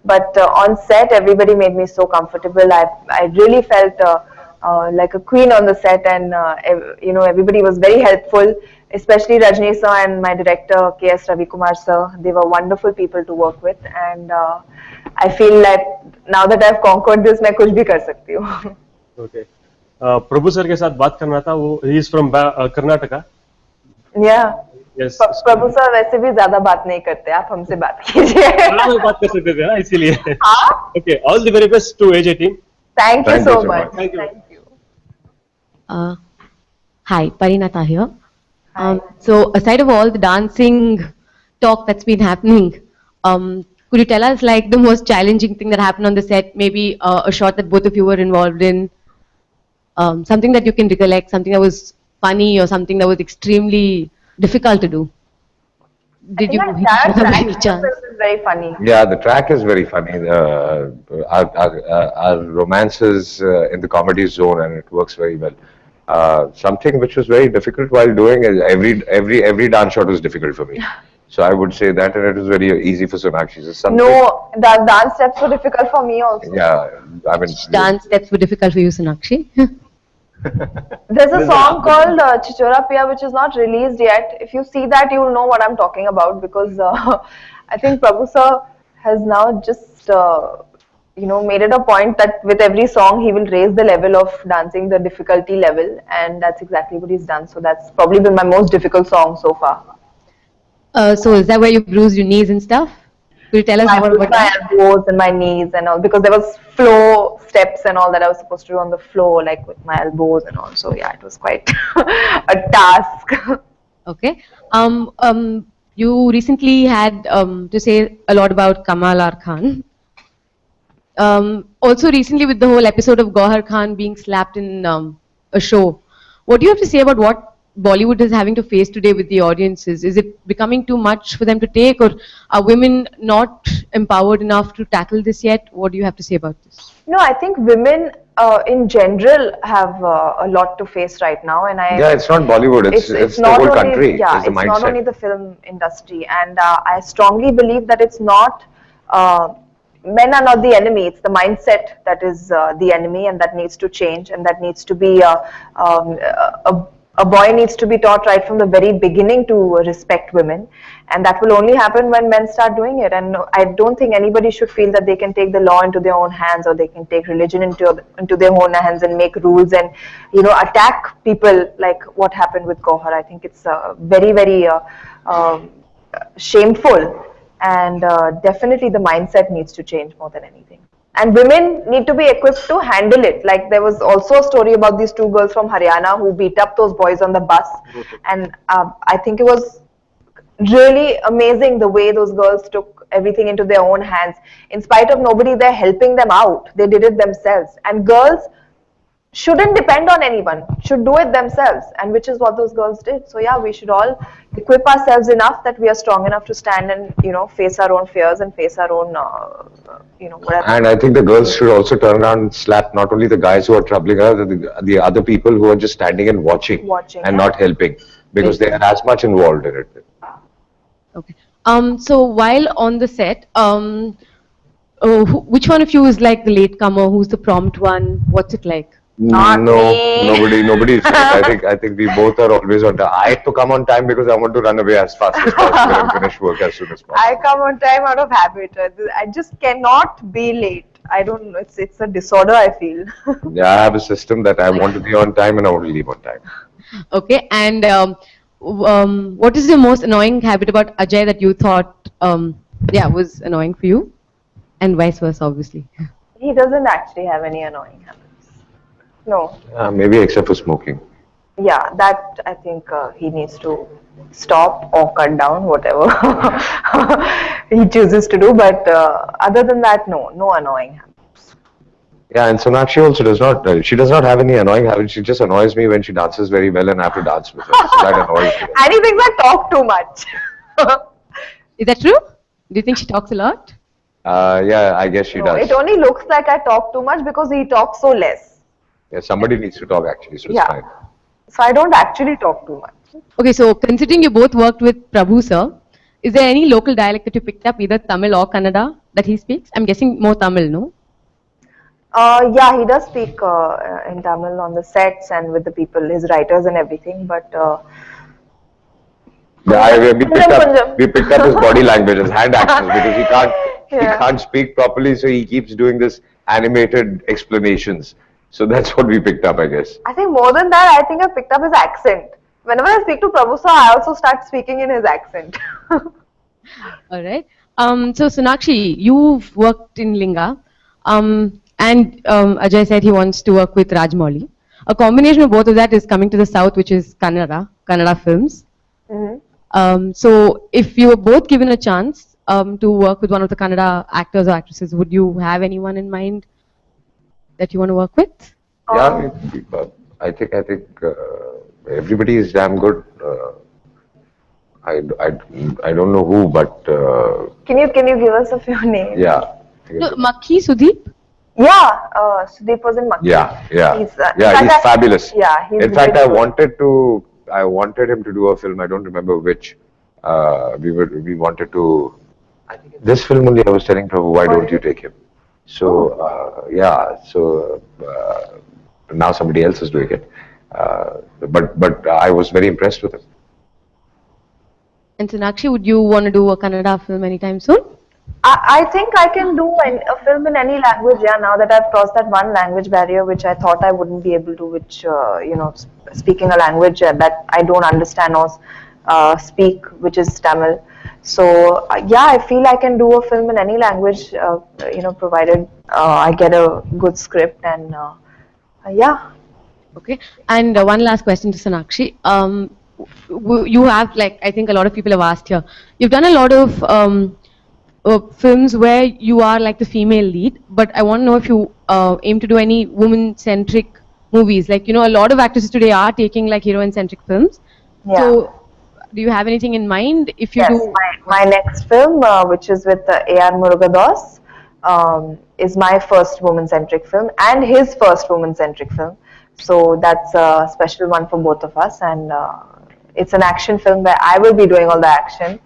But on set everybody made me so comfortable. I really felt like a queen on the set, and everybody was very helpful, especially Rajni sir and my director K.S. Ravi Kumar sir. They were wonderful people to work with, and I feel like now that I've conquered this, मैं कुछ भी कर सकती हूँ. Okay. प्रभु sir के साथ बात करना था, वो he is from Karnataka. Yeah. Yes. Prabhu sir वैसे भी ज्यादा बात नहीं करते, आप हमसे बात कीजिए. बात कर सकते थे ना, इसीलिए. Okay. All the very best to AJ team. Thank you so much. Thank you. Hi, Parinata here. So aside of all the dancing talk that's been happening, could you tell us like the most challenging thing that happened on the set? Maybe a shot that both of you were involved in, something that you can recollect, something that was funny or something that was extremely difficult to do. Did you hit each other by any chance? Is very funny. Yeah, the track is very funny. Our romance is in the comedy zone, and it works very well. Something which was very difficult while doing is every dance shot was difficult for me. So I would say that, and it was very easy for Sonakshi. No, the dance steps were difficult for me also. Yeah, I mean. Dance steps were difficult for you, Sonakshi. There's a song called Chichora Piya which is not released yet. If you see that, you will know what I'm talking about, because I think Prabhu sir has now just made it a point that with every song he will raise the level of dancing, the difficulty level, and that's exactly what he's done. So that's probably been my most difficult song so far. So is that where you bruised your knees and stuff? Could you tell us more about my elbows and my knees and all, because there was flow steps and all that I was supposed to do on the floor, like with my elbows and all. So yeah, it was quite a task. Okay. You recently had to say a lot about Kamal R. Khan. Also recently with the whole episode of Gauhar Khan being slapped in a show, what do you have to say about what Bollywood is having to face today with the audiences? Is it becoming too much for them to take, or are women not empowered enough to tackle this yet? What do you have to say about this? No, I think women in general have a lot to face right now, and yeah, it's not Bollywood, it's the whole country. Yeah, it's the mindset. Not only the film industry, and I strongly believe that it's not men are not the enemy, it's the mindset that is the enemy, and that needs to change, and that needs to be a boy needs to be taught right from the very beginning to respect women, and that will only happen when men start doing it. And I don't think anybody should feel that they can take the law into their own hands, or they can take religion into their own hands and make rules and attack people like what happened with Gauhar. I think it's very, very shameful, and definitely the mindset needs to change more than anything. And women need to be equipped to handle it. Like there was also a story about these two girls from Haryana who beat up those boys on the bus. And I think it was really amazing the way those girls took everything into their own hands. In spite of nobody there helping them out, they did it themselves. And girls shouldn't depend on anyone, should do it themselves, and which is what those girls did. So yeah, we should all equip ourselves enough that we are strong enough to stand and face our own fears and face our own whatever. And I think the girls should also turn around and slap not only the guys who are troubling her, the other people who are just standing and watching and not helping, because they are as much involved in it. Okay. So while on the set, which one of you is like the latecomer? Who's the prompt one? What's it like? Nobody is. I think we both are always on time. I have to come on time because I want to run away as fast as possible and finish work as soon as possible. I come on time out of habit. I just cannot be late. I don't know. It's a disorder, I feel. Yeah, I have a system that I want to be on time and I want to leave on time. Okay. And what is the most annoying habit about Ajay that you thought was annoying for you, and vice versa, obviously? He doesn't actually have any annoying habits. No. Maybe except for smoking. Yeah, that I think he needs to stop or cut down, whatever he chooses to do. But other than that, no annoying habits. Yeah, and Sonakshi also does not, she does not have any annoying habits. She just annoys me when she dances very well and I have to dance with her. So that annoys me. And he thinks I talk too much. Is that true? Do you think she talks a lot? Yeah, I guess she No, does. it only looks like I talk too much because he talks so less. Yeah, somebody needs to talk actually, so it's Yeah. fine. So I don't actually talk too much. Okay, so considering you both worked with Prabhu sir, is there any local dialect that you picked up, either Tamil or Kannada, that he speaks? I'm guessing more Tamil, no? Yeah, he does speak in Tamil on the sets and with the people, his writers and everything. But Yeah, Punjab. we picked up his body language, his hand actions, because he Yeah. can't speak properly, so he keeps doing this animated explanations. So that's what we picked up, I guess. I think more than that, I think I picked up his accent. Whenever I speak to Prabhu sir, I also start speaking in his accent. All right. So Sonakshi, you've worked in Linga, and Ajay said he wants to work with Rajmouli. A combination of both of that is coming to the south, which is Kannada films. So if you were both given a chance to work with one of the Kannada actors or actresses, would you have anyone in mind that you want to work with? Yeah, I think everybody is damn good. I don't know who, but Can you give us a few names? yeah. No, Makhi Sudeep? Yeah, Sudeep was in Makki. Yeah. He's, He's fabulous. Yeah, he's in fact, really I wanted him to do a film. I don't remember which. We wanted to. I think this film only. I was telling Prabhu, why don't you take him? So now somebody else is doing it. But I was very impressed with him. And Sonakshi, would you want to do a Kannada film anytime soon? I think I can do a film in any language, yeah, now that I've crossed that one language barrier, which I thought I wouldn't be able to, which, speaking a language that I don't understand or speak, which is Tamil. So, yeah, I feel I can do a film in any language, provided I get a good script and, yeah. Okay. And one last question to Sonakshi. You have, like, I think a lot of people have asked here, you've done a lot of films where you are like the female lead, but I want to know if you aim to do any woman-centric movies. Like, a lot of actresses today are taking like heroine-centric films. Yeah. So, do you have anything in mind if you Yes, do? my next film, which is with A.R. Murugadoss, is my first woman-centric film and his first woman-centric film. So that's a special one for both of us, and it's an action film where I will be doing all the action.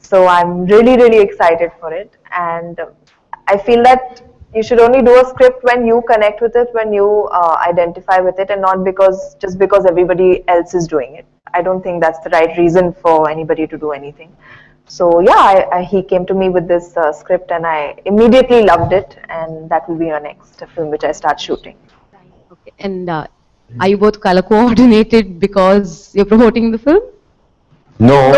So I'm really, really excited for it, and I feel that you should only do a script when you connect with it, when you identify with it, and not just because everybody else is doing it. I don't think that's the right reason for anybody to do anything. So yeah, he came to me with this script, and I immediately loved it, and that will be our next film which I start shooting. Okay. And are you both color coordinated because you're promoting the film? No,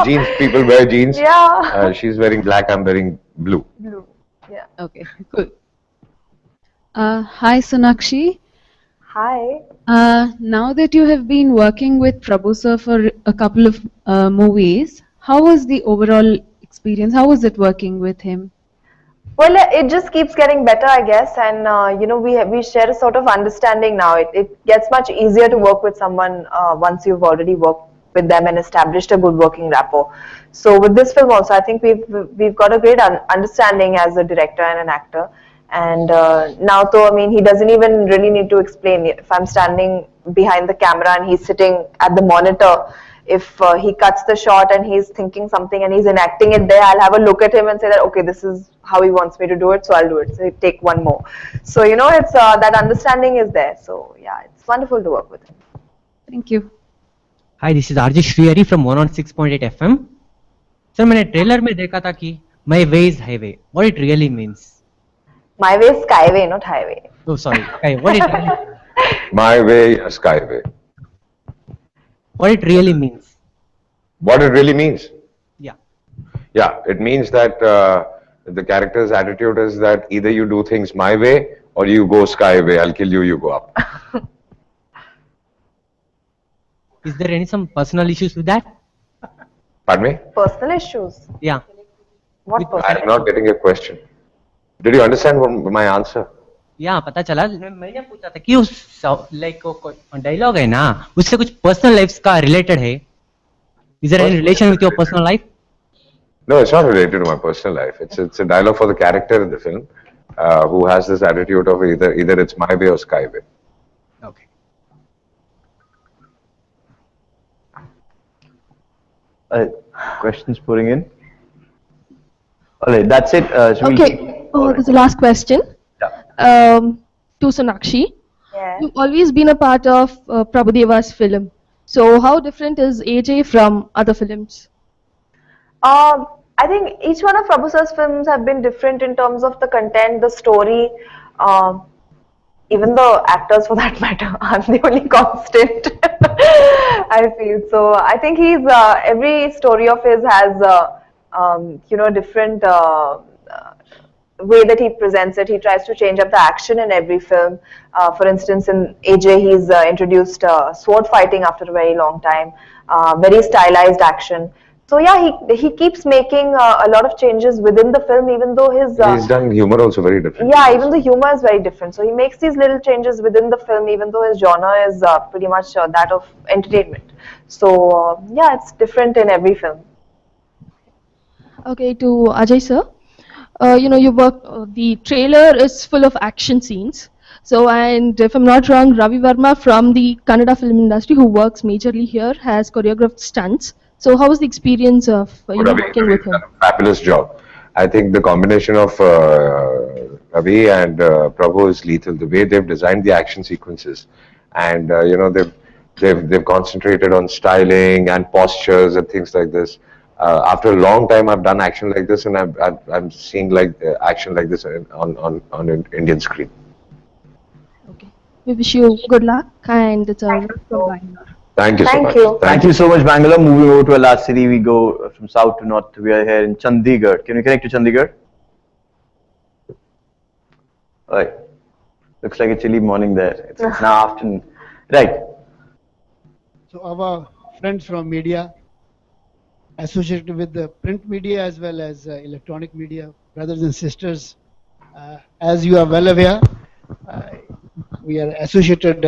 jeans. People wear jeans. Yeah. She's wearing black. I'm wearing blue. Blue. Yeah. Okay. Cool. Hi, Sonakshi. Hi. Now that you have been working with Prabhu sir for a couple of movies, how was the overall experience? How was it working with him? Well, it just keeps getting better, I guess, and we share a sort of understanding now. It gets much easier to work with someone once you've already worked with them and established a good working rapport. So with this film also, I think we've got a great understanding as a director and an actor. And now, though, I mean, he doesn't even really need to explain. If I'm standing behind the camera and he's sitting at the monitor, if he cuts the shot and he's thinking something and he's enacting it there, I'll have a look at him and say that, okay, this is how he wants me to do it, so I'll do it. So he'll take one more. So, it's that understanding is there. So, yeah, it's wonderful to work with him. Thank you. Hi, this is RJ Shriyari from 106.8 FM. Sir, मैंने trailer में देखा था कि My way is highway. What it really means? My way is skyway, not highway. Oh, sorry. Okay, what it really My way, a skyway. What it really means? What it really means? Yeah. Yeah, it means that the character's attitude is that either you do things my way or you go skyway. I'll kill you, you go up. Is there any some personal issues with that? Pardon me? Personal issues? Yeah. What personal I'm not getting your question. Did you understand my answer? या पता चला, मैंने पूछा था कि उस like dialogue है ना, उससे कुछ पर्सनल लाइफ का रिलेटेड है? Is there any relation with your personal life? No, it's not related to my personal life. It's a dialogue for the character in the film, who has this attitude of either it's my way or sky way. Questions pouring in. All right, that's it. Okay. There's the last question. To Sonakshi. Yeah. You've always been a part of Prabhudeva's film. So how different is AJ from other films? I think each one of Prabhu sir's films have been different in terms of the content, the story, even the actors for that matter. I'm the only constant, I feel. So I think he's, every story of his has, different way that he presents it. He tries to change up the action in every film. For instance, in AJ, he's introduced sword fighting after a very long time, very stylized action. So yeah, he keeps making a lot of changes within the film, even though his He's done humor also very different. yeah, even the humor is very different. So he makes these little changes within the film, even though his genre is pretty much that of entertainment. So yeah, it's different in every film. Okay, to Ajay sir, you work. The trailer is full of action scenes. So, and if I'm not wrong, Ravi Verma from the Kannada film industry, who works majorly here, has choreographed stunts. So, how was the experience of working with him? Fabulous job. I think the combination of Ravi and Prabhu is lethal. The way they've designed the action sequences, and they've concentrated on styling and postures and things like this. After a long time, I've done action like this, and I'm seeing like action like this on an Indian screen. We wish you good luck, and it's a wrap from Bangalore. Thank you so much. Thank you so much, Bangalore. Moving over to our last city, we go from south to north. We are here in Chandigarh. Can we connect to Chandigarh? Alright. Looks like a chilly morning there. It's now afternoon. Right. So our friends from media, associated with the print media as well as electronic media, brothers and sisters, as you are well aware, we are associated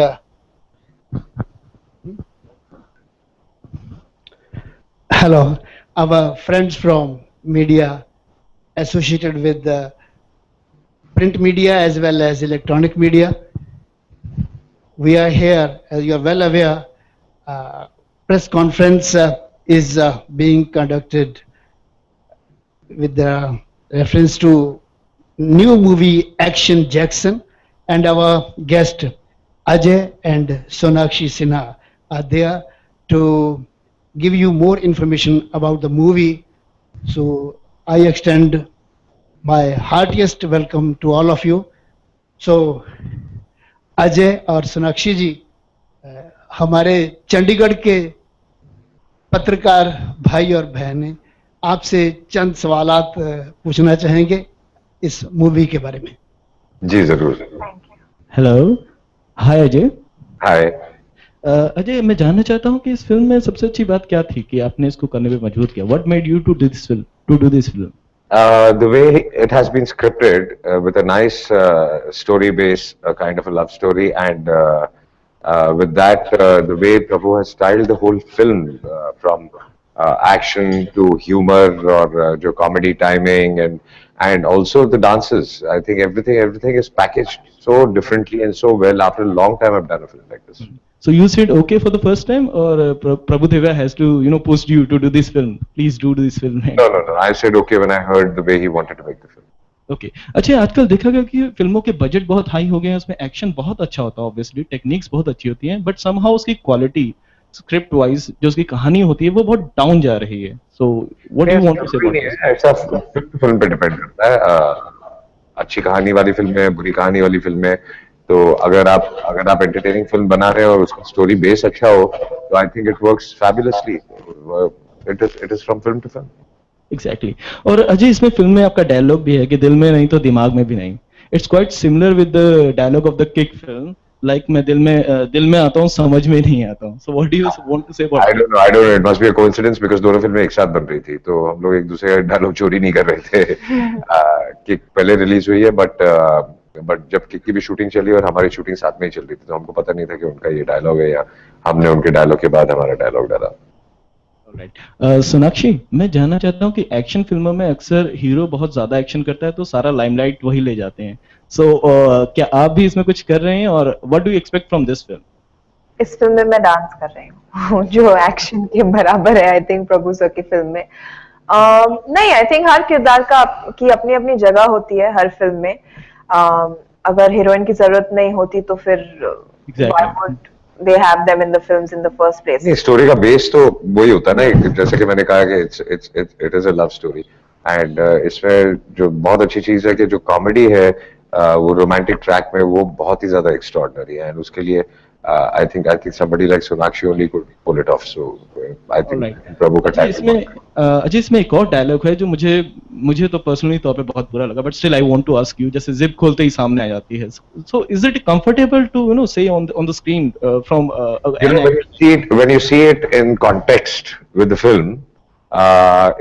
hello, our friends from media associated with the print media as well as electronic media. We are here, as you are well aware, press conference is being conducted with the reference to new movie Action Jackson, and our guest Ajay and Sonakshi Sinha are there to give you more information about the movie. So I extend my heartiest welcome to all of you. So Ajay और सोनाक्षी जी, हमारे चंडीगढ़ के पत्रकार भाई और बहनें आपसे चंद सवालात पूछना चाहेंगे इस मूवी के बारे में. जी जरूर. हेलो, हाय अजय. हाय. अजय, मैं जानना चाहता हूँ कि इस फिल्म में सबसे अच्छी बात क्या थी कि आपने इसको करने पे मजबूर किया? What made you to do this film? The way it has been scripted with a nice story base, a kind of a love story, and with that, the way Prabhu has styled the whole film from action to humor or jo comedy timing and also the dances. I think everything is packaged so differently and so well. After a long time, I've done a film like this. So you said okay for the first time, or Prabhu Deva has to pushed you to do this film? Please do this film. No. I said okay when I heard the way he wanted to make the film. Okay. अच्छा, आजकल देखा गया कि फिल्मों के budget बहुत high हो गए हैं, उसमें एक्शन बहुत अच्छा होता है, ऑब्वियसली टेक्निक्स बहुत अच्छी होती हैं, बट समहाउ उसकी क्वालिटी स्क्रिप्ट वाइज जो उसकी कहानी होती है वो बहुत डाउन जा रही है. So what do you want to say about this? ऐसा फिल्म पे डिपेंड करता है. अच्छी कहानी वाली फिल्में, बुरी कहानी वाली फिल्में, तो अगर आप एंटरटेनिंग फिल्म बना रहे हो और उसका स्टोरी बेस अच्छा हो, तो I think it works fabulously. It is from film to film. Exactly. और अजय, इसमें फिल्म में आपका डायलॉग भी है कि दिल में नहीं तो दिमाग में भी नहीं. It's quite similar with the dialogue of the Kick film, like मैं दिल में आता हूँ, समझ में नहीं आता हूँ. So what do you want to say about? I don't know, it must be a coincidence because दोनों फिल्में एक साथ बन रही थी, तो हम लोग एक दूसरे का डायलॉग चोरी नहीं कर रहे थे. किक पहले रिलीज हुई है, बट बट जब किक्की भी शूटिंग चली और हमारी शूटिंग साथ में ही चल रही थी तो हमको पता नहीं था कि उनका ये डायलॉग है या हमने उनके डायलॉग के बाद हमारा डायलॉग डाला। सोनाक्षी, मैं जानना चाहता हूँ कि एक्शन फिल्मों में अक्सर हीरो बहुत ज्यादा एक्शन करता है तो सारा लाइमलाइट वही ले जाते हैं। क्या आप भी इसमें कुछ कर रहे हैं और what do you expect from this film? इस फिल्म में मैं डांस कर रही हूँ जो एक्शन के बराबर है आई थिंक प्रभु सर की फिल्म में। नहीं, आई थिंक हर किरदार की अपनी अपनी जगह होती है हर फिल्म में। अगर हीरोइन की जरूरत नहीं होती तो फिर why would they have them in the films in the first place? नहीं, स्टोरी का बेस तो वही होता है ना, जैसे कि मैंने कहा कि it is a love story and इसमें जो बहुत अच्छी चीज है कि जो कॉमेडी है वो रोमांटिक ट्रैक में वो बहुत ही ज्यादा एक्स्ट्राऑर्डिनरी है एंड उसके लिए I think somebody like Sonakshi only could pull it off. So I think प्रभु का टाइम। अजय, इसमें एक और डायलॉग है जो मुझे तो पर्सनली तौर पे बहुत बुरा लगा, but still I want to ask you. जैसे जिप खोलते ही सामने आ जाती है, so is it comfortable to say on the screen from when you see it in context with the film,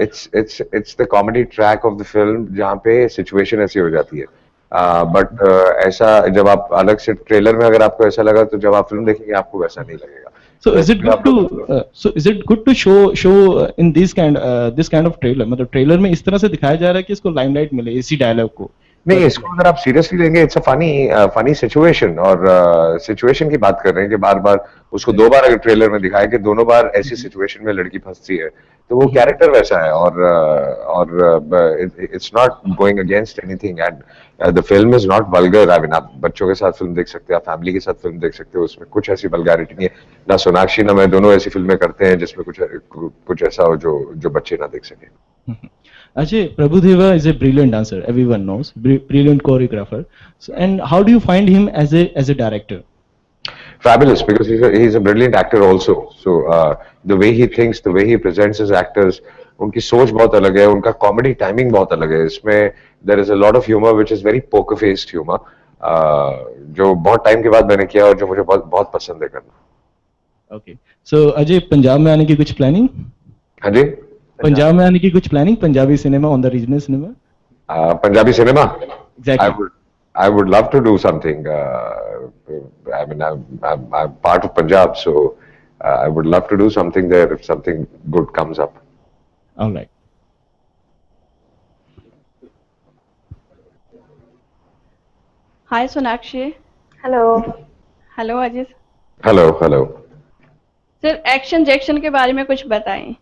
it's the comedy track of the film जहाँ पे situation ऐसी हो जाती है। बट ऐसा जब आप अलग से ट्रेलर में अगर आपको ऐसा लगा तो जब आप फिल्म देखेंगे आपको वैसा नहीं लगेगा। So is it good to show in this kind of trailer? मतलब ट्रेलर में इस तरह से दिखाया जा रहा है कि इसको लाइमलाइट मिले इसी डायलॉग को। नहीं, इसको अगर आप सीरियसली लेंगे इट्स अ फनी सिचुएशन और सिचुएशन की बात कर रहे हैं कि बार बार उसको 2 बार अगर ट्रेलर में दिखाया कि दोनों बार ऐसी सिचुएशन में लड़की फंसती है तो वो कैरेक्टर वैसा है और it's not going against anything and the film is not vulgar. I mean आप बच्चों के साथ फिल्म देख सकते हैं, आप फैमिली के साथ फिल्म देख सकते हो, उसमें कुछ ऐसी वल्गैरिटी नहीं है। ना सोनाक्षी ना मैं दोनों ऐसी फिल्में करते हैं जिसमें कुछ ऐसा हो जो बच्चे ना देख सके। Ajay, Prabhudeva is a brilliant dancer, everyone knows, brilliant choreographer. And how do you find him as a director? Fabulous, because he's a brilliant actor also. So the way he thinks, the way he presents his actors, उनकी सोच बहुत अलग है, उनका comedy timing बहुत अलग है। इसमें there is a lot of humor which is very poker faced humor, जो बहुत टाइम के बाद मैंने किया और जो मुझे बहुत पसंद है करना। Okay, so Ajay, पंजाब में आने की कुछ प्लानिंग? हाँ जी, पंजाब में आने की कुछ planning? Punjabi cinema, on the regional cinema? Punjabi cinema? Exactly. I would love to do something. I mean, I'm part of Punjab, so I would love to do something there if something good comes up. All right. Hi, Sonakshi. Hello. Hello, Ajay. Hello. Sir, action जैक्शन के बारे में कुछ बताएं।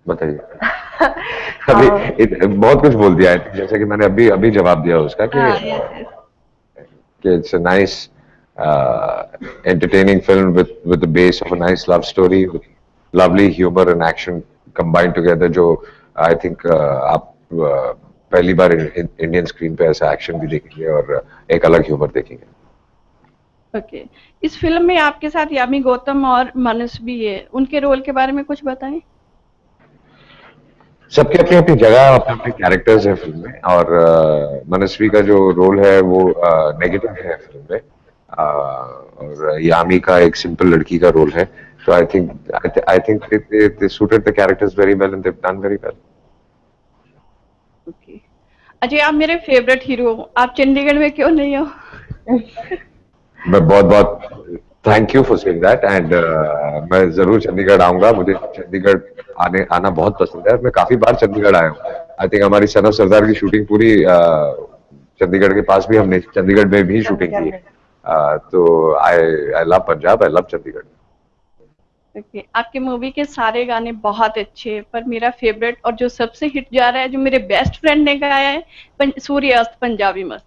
बताइए। अभी बहुत कुछ बोल दिया है, जैसे कि मैंने अभी जवाब दिया उसका कि it's a nice entertaining film with the base of a nice love story with lovely humour and action combined together, जो आई थिंक आप पहली बार इंडियन स्क्रीन पे ऐसा एक्शन भी देखेंगे और एक अलग ह्यूमर देखेंगे। ओके, इस फिल्म में आपके साथ यामी गौतम और मानस भी है, उनके रोल के बारे में कुछ बताएं। सबके अपनी अपनी जगह अपने अपने कैरेक्टर्स हैं फिल्म में और मनस्वी का जो रोल है वो नेगेटिव है फिल्म में और यामी का एक सिंपल लड़की का रोल है। तो I think they suited the characters very well and they've done very well. Okay, Ajay आप मेरे फेवरेट हीरो, आप चंडीगढ़ में क्यों नहीं हो? मैं बहुत thank you for saying that and मैं जरूर चंडीगढ़ आऊंगा। मुझे चंडीगढ़ आना बहुत पसंद है, मैं काफी बार चंडीगढ़ आया हूँ। आई थिंक हमारी सन ऑफ सरदार की शूटिंग पूरी चंडीगढ़ के पास भी हमने चंडीगढ़ में भी शूटिंग की है। तो I love Punjab, I love Chandigarh. Okay, आपके मूवी के सारे गाने बहुत अच्छे, पर मेरा फेवरेट और जो सबसे हिट जा रहा है, जो मेरे बेस्ट फ्रेंड ने गाया है, सूर्यास्त पंजाबी मस्त।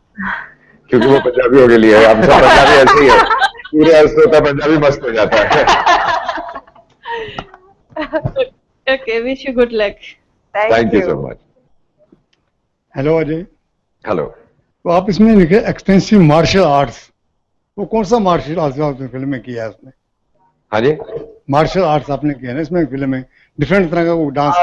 क्योंकि वो पंजाबियों के लिए है, हम सब पंजाबी ऐसे ही है, सूर्यास्त होता पंजाबी मस्त हो जाता है। Okay, wish you good luck. Thank you so much. Hello Ajay. Hello. तो आप इसमें लिखे एक्सटेंसिव मार्शल आर्ट्स, वो कौन सा मार्शल आर्ट्स आपने फिल्म में किया है उसमें? हाँ जी, मार्शल आर्ट्स आपने किया ना इसमें फिल्म में, डिफरेंट तरह का वो डांस।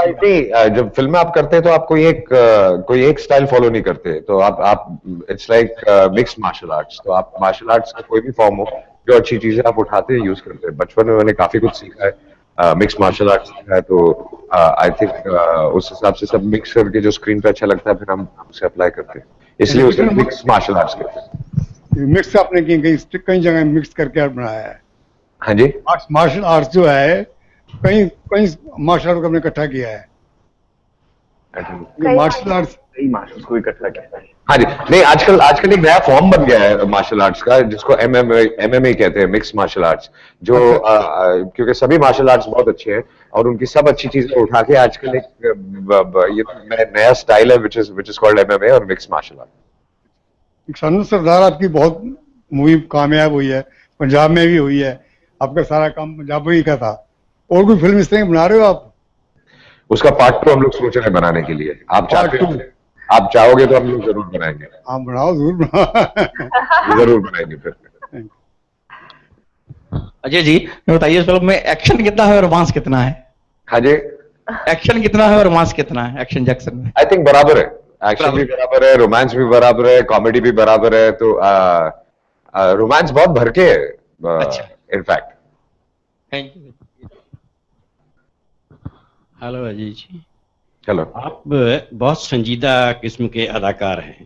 जब फिल्म आप करते हैं तो आप कोई एक स्टाइल फॉलो नहीं करते, तो आप it's like mixed martial arts. तो आप मार्शल आर्ट्स का कोई भी फॉर्म हो, जो अच्छी चीजें आप उठाते हैं, यूज करते हैं। बचपन में मैंने काफी कुछ सीखा है, मिक्स मार्शल आर्ट्स सीखा है, तो आई थिंक उस हिसाब से सब मिक्स करके जो स्क्रीन पे अच्छा लगता है फिर हम उसे अप्लाई करते हैं। इसलिए उसने मिक्स मार्शल आर्ट्स किया। मिक्स आपने कई जगह मिक्स करके बनाया है। हाँ जी, मार्शल आर्ट्स जो है कई कई मार्शल आर्ट को हमने इकट्ठा किया है। मार्शल आर्ट्स कई मार्शल्स को इकट्ठा किया है। हाँ जी, नहीं आजकल एक नया फॉर्म बन गया है मार्शल आर्ट्स का, जिसको MMA कहते हैं, मिक्स मार्शल आर्ट्स, जो क्योंकि सभी मार्शल आर्ट्स बहुत अच्छे हैं और उनकी सब अच्छी चीजें उठा के आजकल एक ये नया स्टाइल है विच इज कॉल्ड MMA और मिक्स मार्शल आर्ट। शानू सरदार आपकी बहुत मूवी कामयाब हुई है, पंजाब में भी हुई है, आपका सारा काम पंजाब में ही का था। और कोई फिल्म इस तरह बना रहे हो आप? उसका पार्ट 2 हम लोग सोच रहे हैं बनाने के लिए। आप चाहोगे तो हम लोग जरूर बनाएंगे। आप बनाओ, जरूर बनाओ। जरूर बनाएंगे फिर। अजय जी बताइए, इस फिल्म में एक्शन कितना है और रोमांस कितना है? हाँ जी, एक्शन कितना है और रोमांस कितना है एक्शन जैक्सन में? आई थिंक बराबर है, एक्शन भी बराबर है, रोमांस भी बराबर है, कॉमेडी भी बराबर है। तो रोमांस बहुत भरके है in fact. Thank you. Hello Ajay ji. Hello. आप बहुत संजीदा किस्म के अदाकार हैं।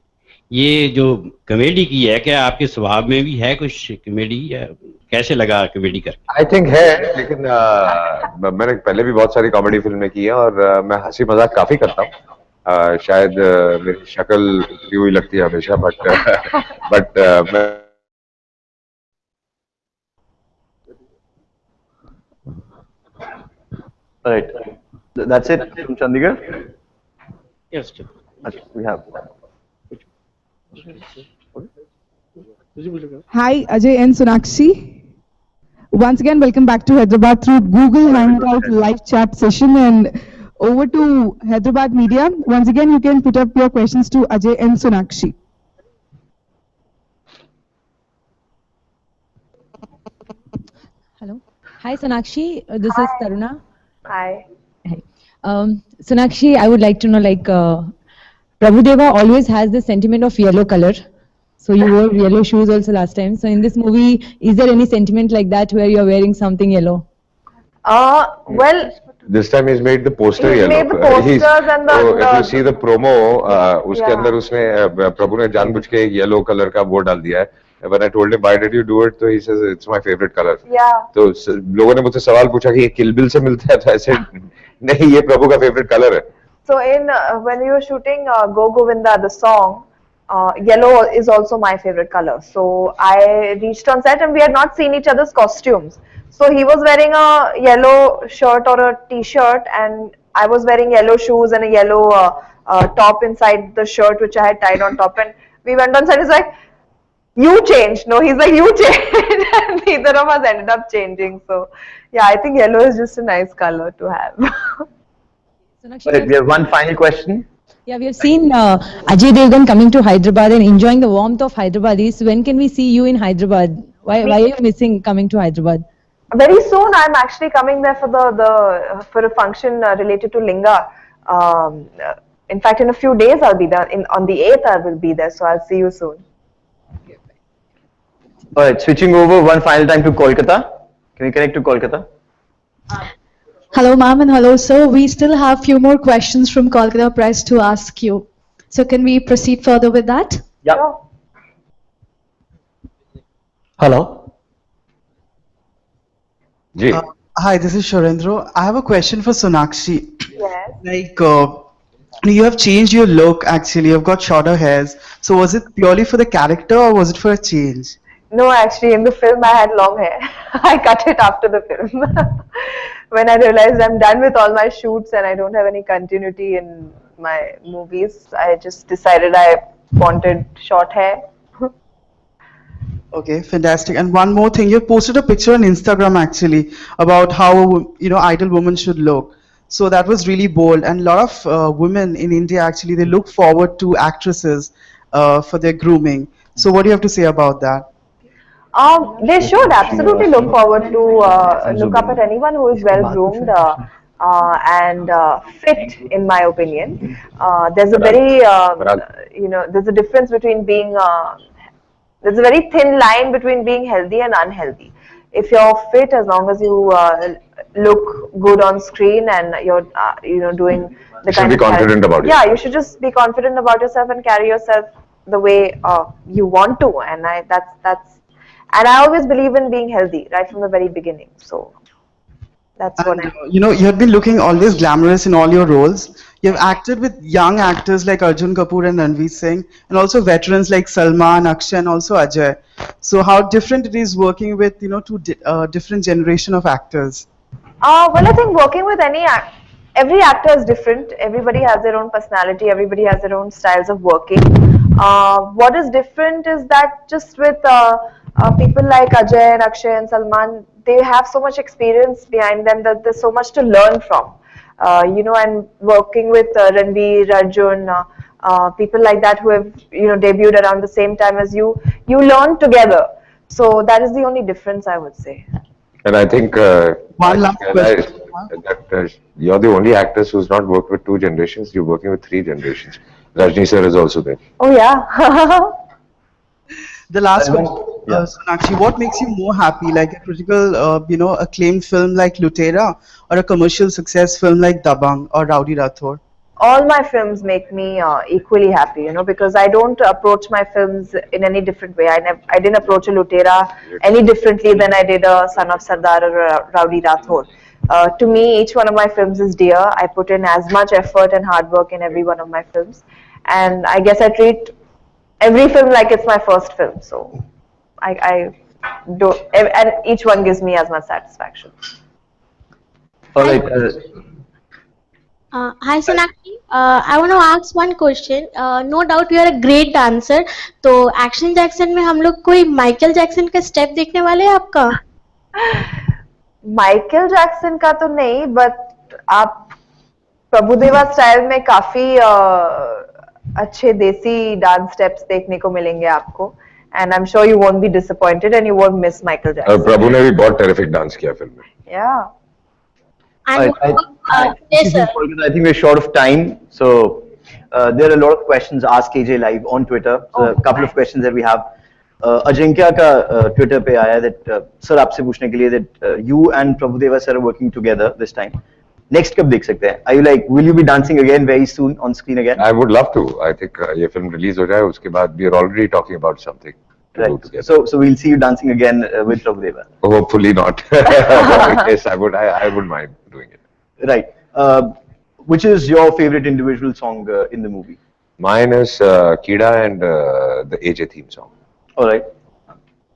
ये जो कॉमेडी की है, क्या आपके स्वभाव में भी है कुछ कॉमेडी, या कैसे लगा कॉमेडी करके? आई थिंक है, लेकिन मैंने पहले भी बहुत सारी कॉमेडी फिल्में की हैं और मैं हंसी मजाक काफी करता हूँ। शायद मेरी शक्ल उतरी हुई लगती है हमेशा, बट मैं Right. That's it from Chandigarh? Yes. We have. Hi, Ajay and Sonakshi. Once again, welcome back to Hyderabad through Google Hangout live chat session, and over to Hyderabad Media. Once again, you can put up your questions to Ajay and Sonakshi. Hello. Hi, Sonakshi. This is Taruna. Hi. Sonakshi, I would like to know, like, Prabhudeva always has the sentiment of yellow color. So you wore yellow shoes also last time. So in this movie, is there any sentiment like that where you're wearing something yellow? Well, this time he's made the poster he's yellow. made the posters and the, so if you see the promo, उसके अंदर उसने प्रभु ने जानबूझ के एक yellow colour का वो डाल दिया है। When I told him why did you do it, तो he says it's my favorite color. Yeah. तो लोगों ने मुझसे सवाल पूछा कि ये किल बिल से मिलता है, तो ऐसे नहीं, ये प्रभु का फेवरेट कलर है। So in when we were shooting Go Govinda, the song, yellow is also my favorite color. So I reached on set and we had not seen each other's costumes. So he was wearing a yellow shirt or a t-shirt and I was wearing yellow shoes and a yellow top inside the shirt which I had tied on top. And we went on set, he's like, you changed. No, he's like, you changed. And neither of us ended up changing. So yeah, I think yellow is just a nice color to have. Right, we have one final question. Yeah, we have seen Ajay Devgan coming to Hyderabad and enjoying the warmth of Hyderabadis. When can we see you in Hyderabad? Why are you missing coming to Hyderabad? Very soon, I'm actually coming there for for a function related to Linga. In fact, in a few days, I'll be there. On the 8th, I will be there. So I'll see you soon. All right, switching over one final time to Kolkata. Can we connect to Kolkata? Hello, ma'am, and hello, sir. We still have few more questions from Kolkata Press to ask you. So can we proceed further with that? Yeah. Hello. Ji. Hi, this is Sharendra. I have a question for Sonakshi. Yes. Like, you have changed your look actually. You've got shorter hairs. So was it purely for the character or was it for a change? No, actually, in the film, I had long hair. I cut it after the film. When I realized I'm done with all my shoots and I don't have any continuity in my movies, I just decided I wanted short hair. Okay, fantastic. And one more thing, you posted a picture on Instagram actually about how, you know, ideal woman should look. So that was really bold. And a lot of women in India actually, they look forward to actresses for their grooming. So what do you have to say about that? They should absolutely look forward to look up at anyone who is well groomed and fit, in my opinion. There's a very, you know, there's a difference between being, there's a very thin line between being healthy and unhealthy. If you're fit, as long as you look good on screen and you're, you know, doing the You should be confident about it. Yeah, you should just be confident about yourself and carry yourself the way you want to, and and I always believe in being healthy right from the very beginning. So that's what I. You know, you have been looking always glamorous in all your roles. You have acted with young actors like Arjun Kapoor and Ranveer Singh, and also veterans like Salman, Akshay, and also Ajay. So how different it is working with, you know, two different generation of actors. Well, I think working with every actor is different. Everybody has their own personality. Everybody has their own styles of working. What is different is that just with people like Ajay and Akshay and Salman, they have so much experience behind them that there's so much to learn from. You know, and working with Ranveer, Arjun, people like that who have, you know, debuted around the same time as you learn together. So that is the only difference, I would say. And I think one last question. That you're the only actress who's not worked with 2 generations. You're working with 3 generations. Rajni sir is also there. Oh yeah. The last question, Sonakshi, what makes you more happy, like a critical, you know, acclaimed film like Lutera, or a commercial success film like Dabangg or Rowdy Rathore? All my films make me equally happy, you know, because I don't approach my films in any different way. I didn't approach a Lutera any differently than I did a Son of Sardar or a Rowdy Rathore. To me, each one of my films is dear. I put in as much effort and hard work in every one of my films, and I guess I treat every film like it's my first film. So I don't, and each one gives me as much satisfaction. All right. Hi Sonakshi, I want to ask one question. No doubt you are a great dancer. तो action Jackson में हम लोग कोई Michael Jackson का step देखने वाले हैं आपका? माइकल जैक्सन का तो नहीं, बट आप प्रभुदेवा स्टाइल में काफी अच्छे देसी डांस स्टेप्स देखने को मिलेंगे आपको. And I'm sure you won't be disappointed and you won't miss Michael Jackson. प्रभु ने भी बहुत terrific डांस किया फिल्म में. Yeah. Yes, sir. I think we're short of time, so there are a lot of questions. Ask AJ Live on Twitter. So a couple of questions that we have. Ajinkya का Twitter पे आया that sir आपसे पूछने के लिए that you and Prabhudeva sir are working together this time. Next कब देख सकते हैं? Are you like, will you be dancing again very soon on screen again? I would love to. I think ये film release हो जाए उसके बाद we are already talking about something. Right. So we'll see you dancing again with Prabhudeva. Hopefully not. Yes, I would mind doing it. Right. Which is your favorite individual song in the movie? Mine is Kida and the AJ theme song. All right.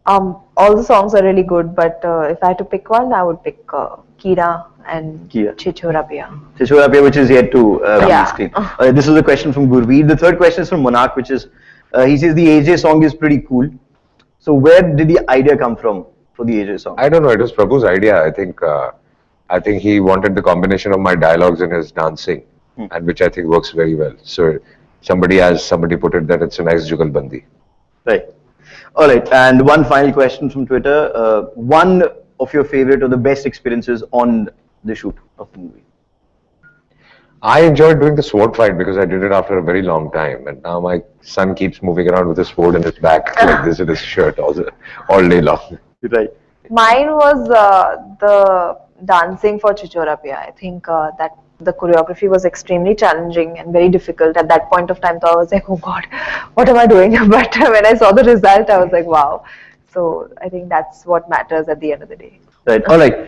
All the songs are really good, but if I had to pick one, I would pick Kida and Chichora Piya. Chichora Piya, which is yet to be on screen. This is a question from Gurveer. The third question is from Monarch, which is, he says the AJ song is pretty cool. So where did the idea come from for the AJ song? I don't know. It was Prabhu's idea. I think he wanted the combination of my dialogues and his dancing, and which I think works very well. So somebody put it that it's a nice jugalbandi. Right. All right. And one final question from Twitter. One of your favorite or the best experiences on the shoot of the movie? I enjoyed doing the sword fight because I did it after a very long time, and now my son keeps moving around with his sword in his back like this in his shirt all day long. Right. Mine was the dancing for Chichora Piya. I think that the choreography was extremely challenging and very difficult at that point of time. So I was like, oh God, what am I doing? But when I saw the result, I was like, wow. So I think that's what matters at the end of the day. Right. All right.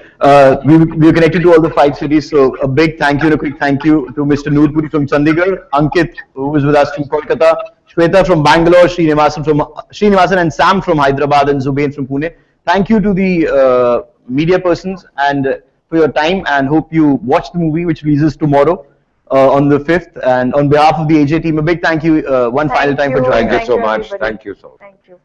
We're connected to all the 5 cities. So a big thank you and a quick thank you to Mr. Noorpuri from Chandigarh, Ankit, who was with us from Kolkata, Shweta from Bangalore, Srinivasan and Sam from Hyderabad, and Zubain from Pune. Thank you to the media persons and for your time, and hope you watch the movie, which releases tomorrow on the 5th. And on behalf of the AJ team, a big thank you final time for joining. Thank you so much. Thank you so much. Thank you.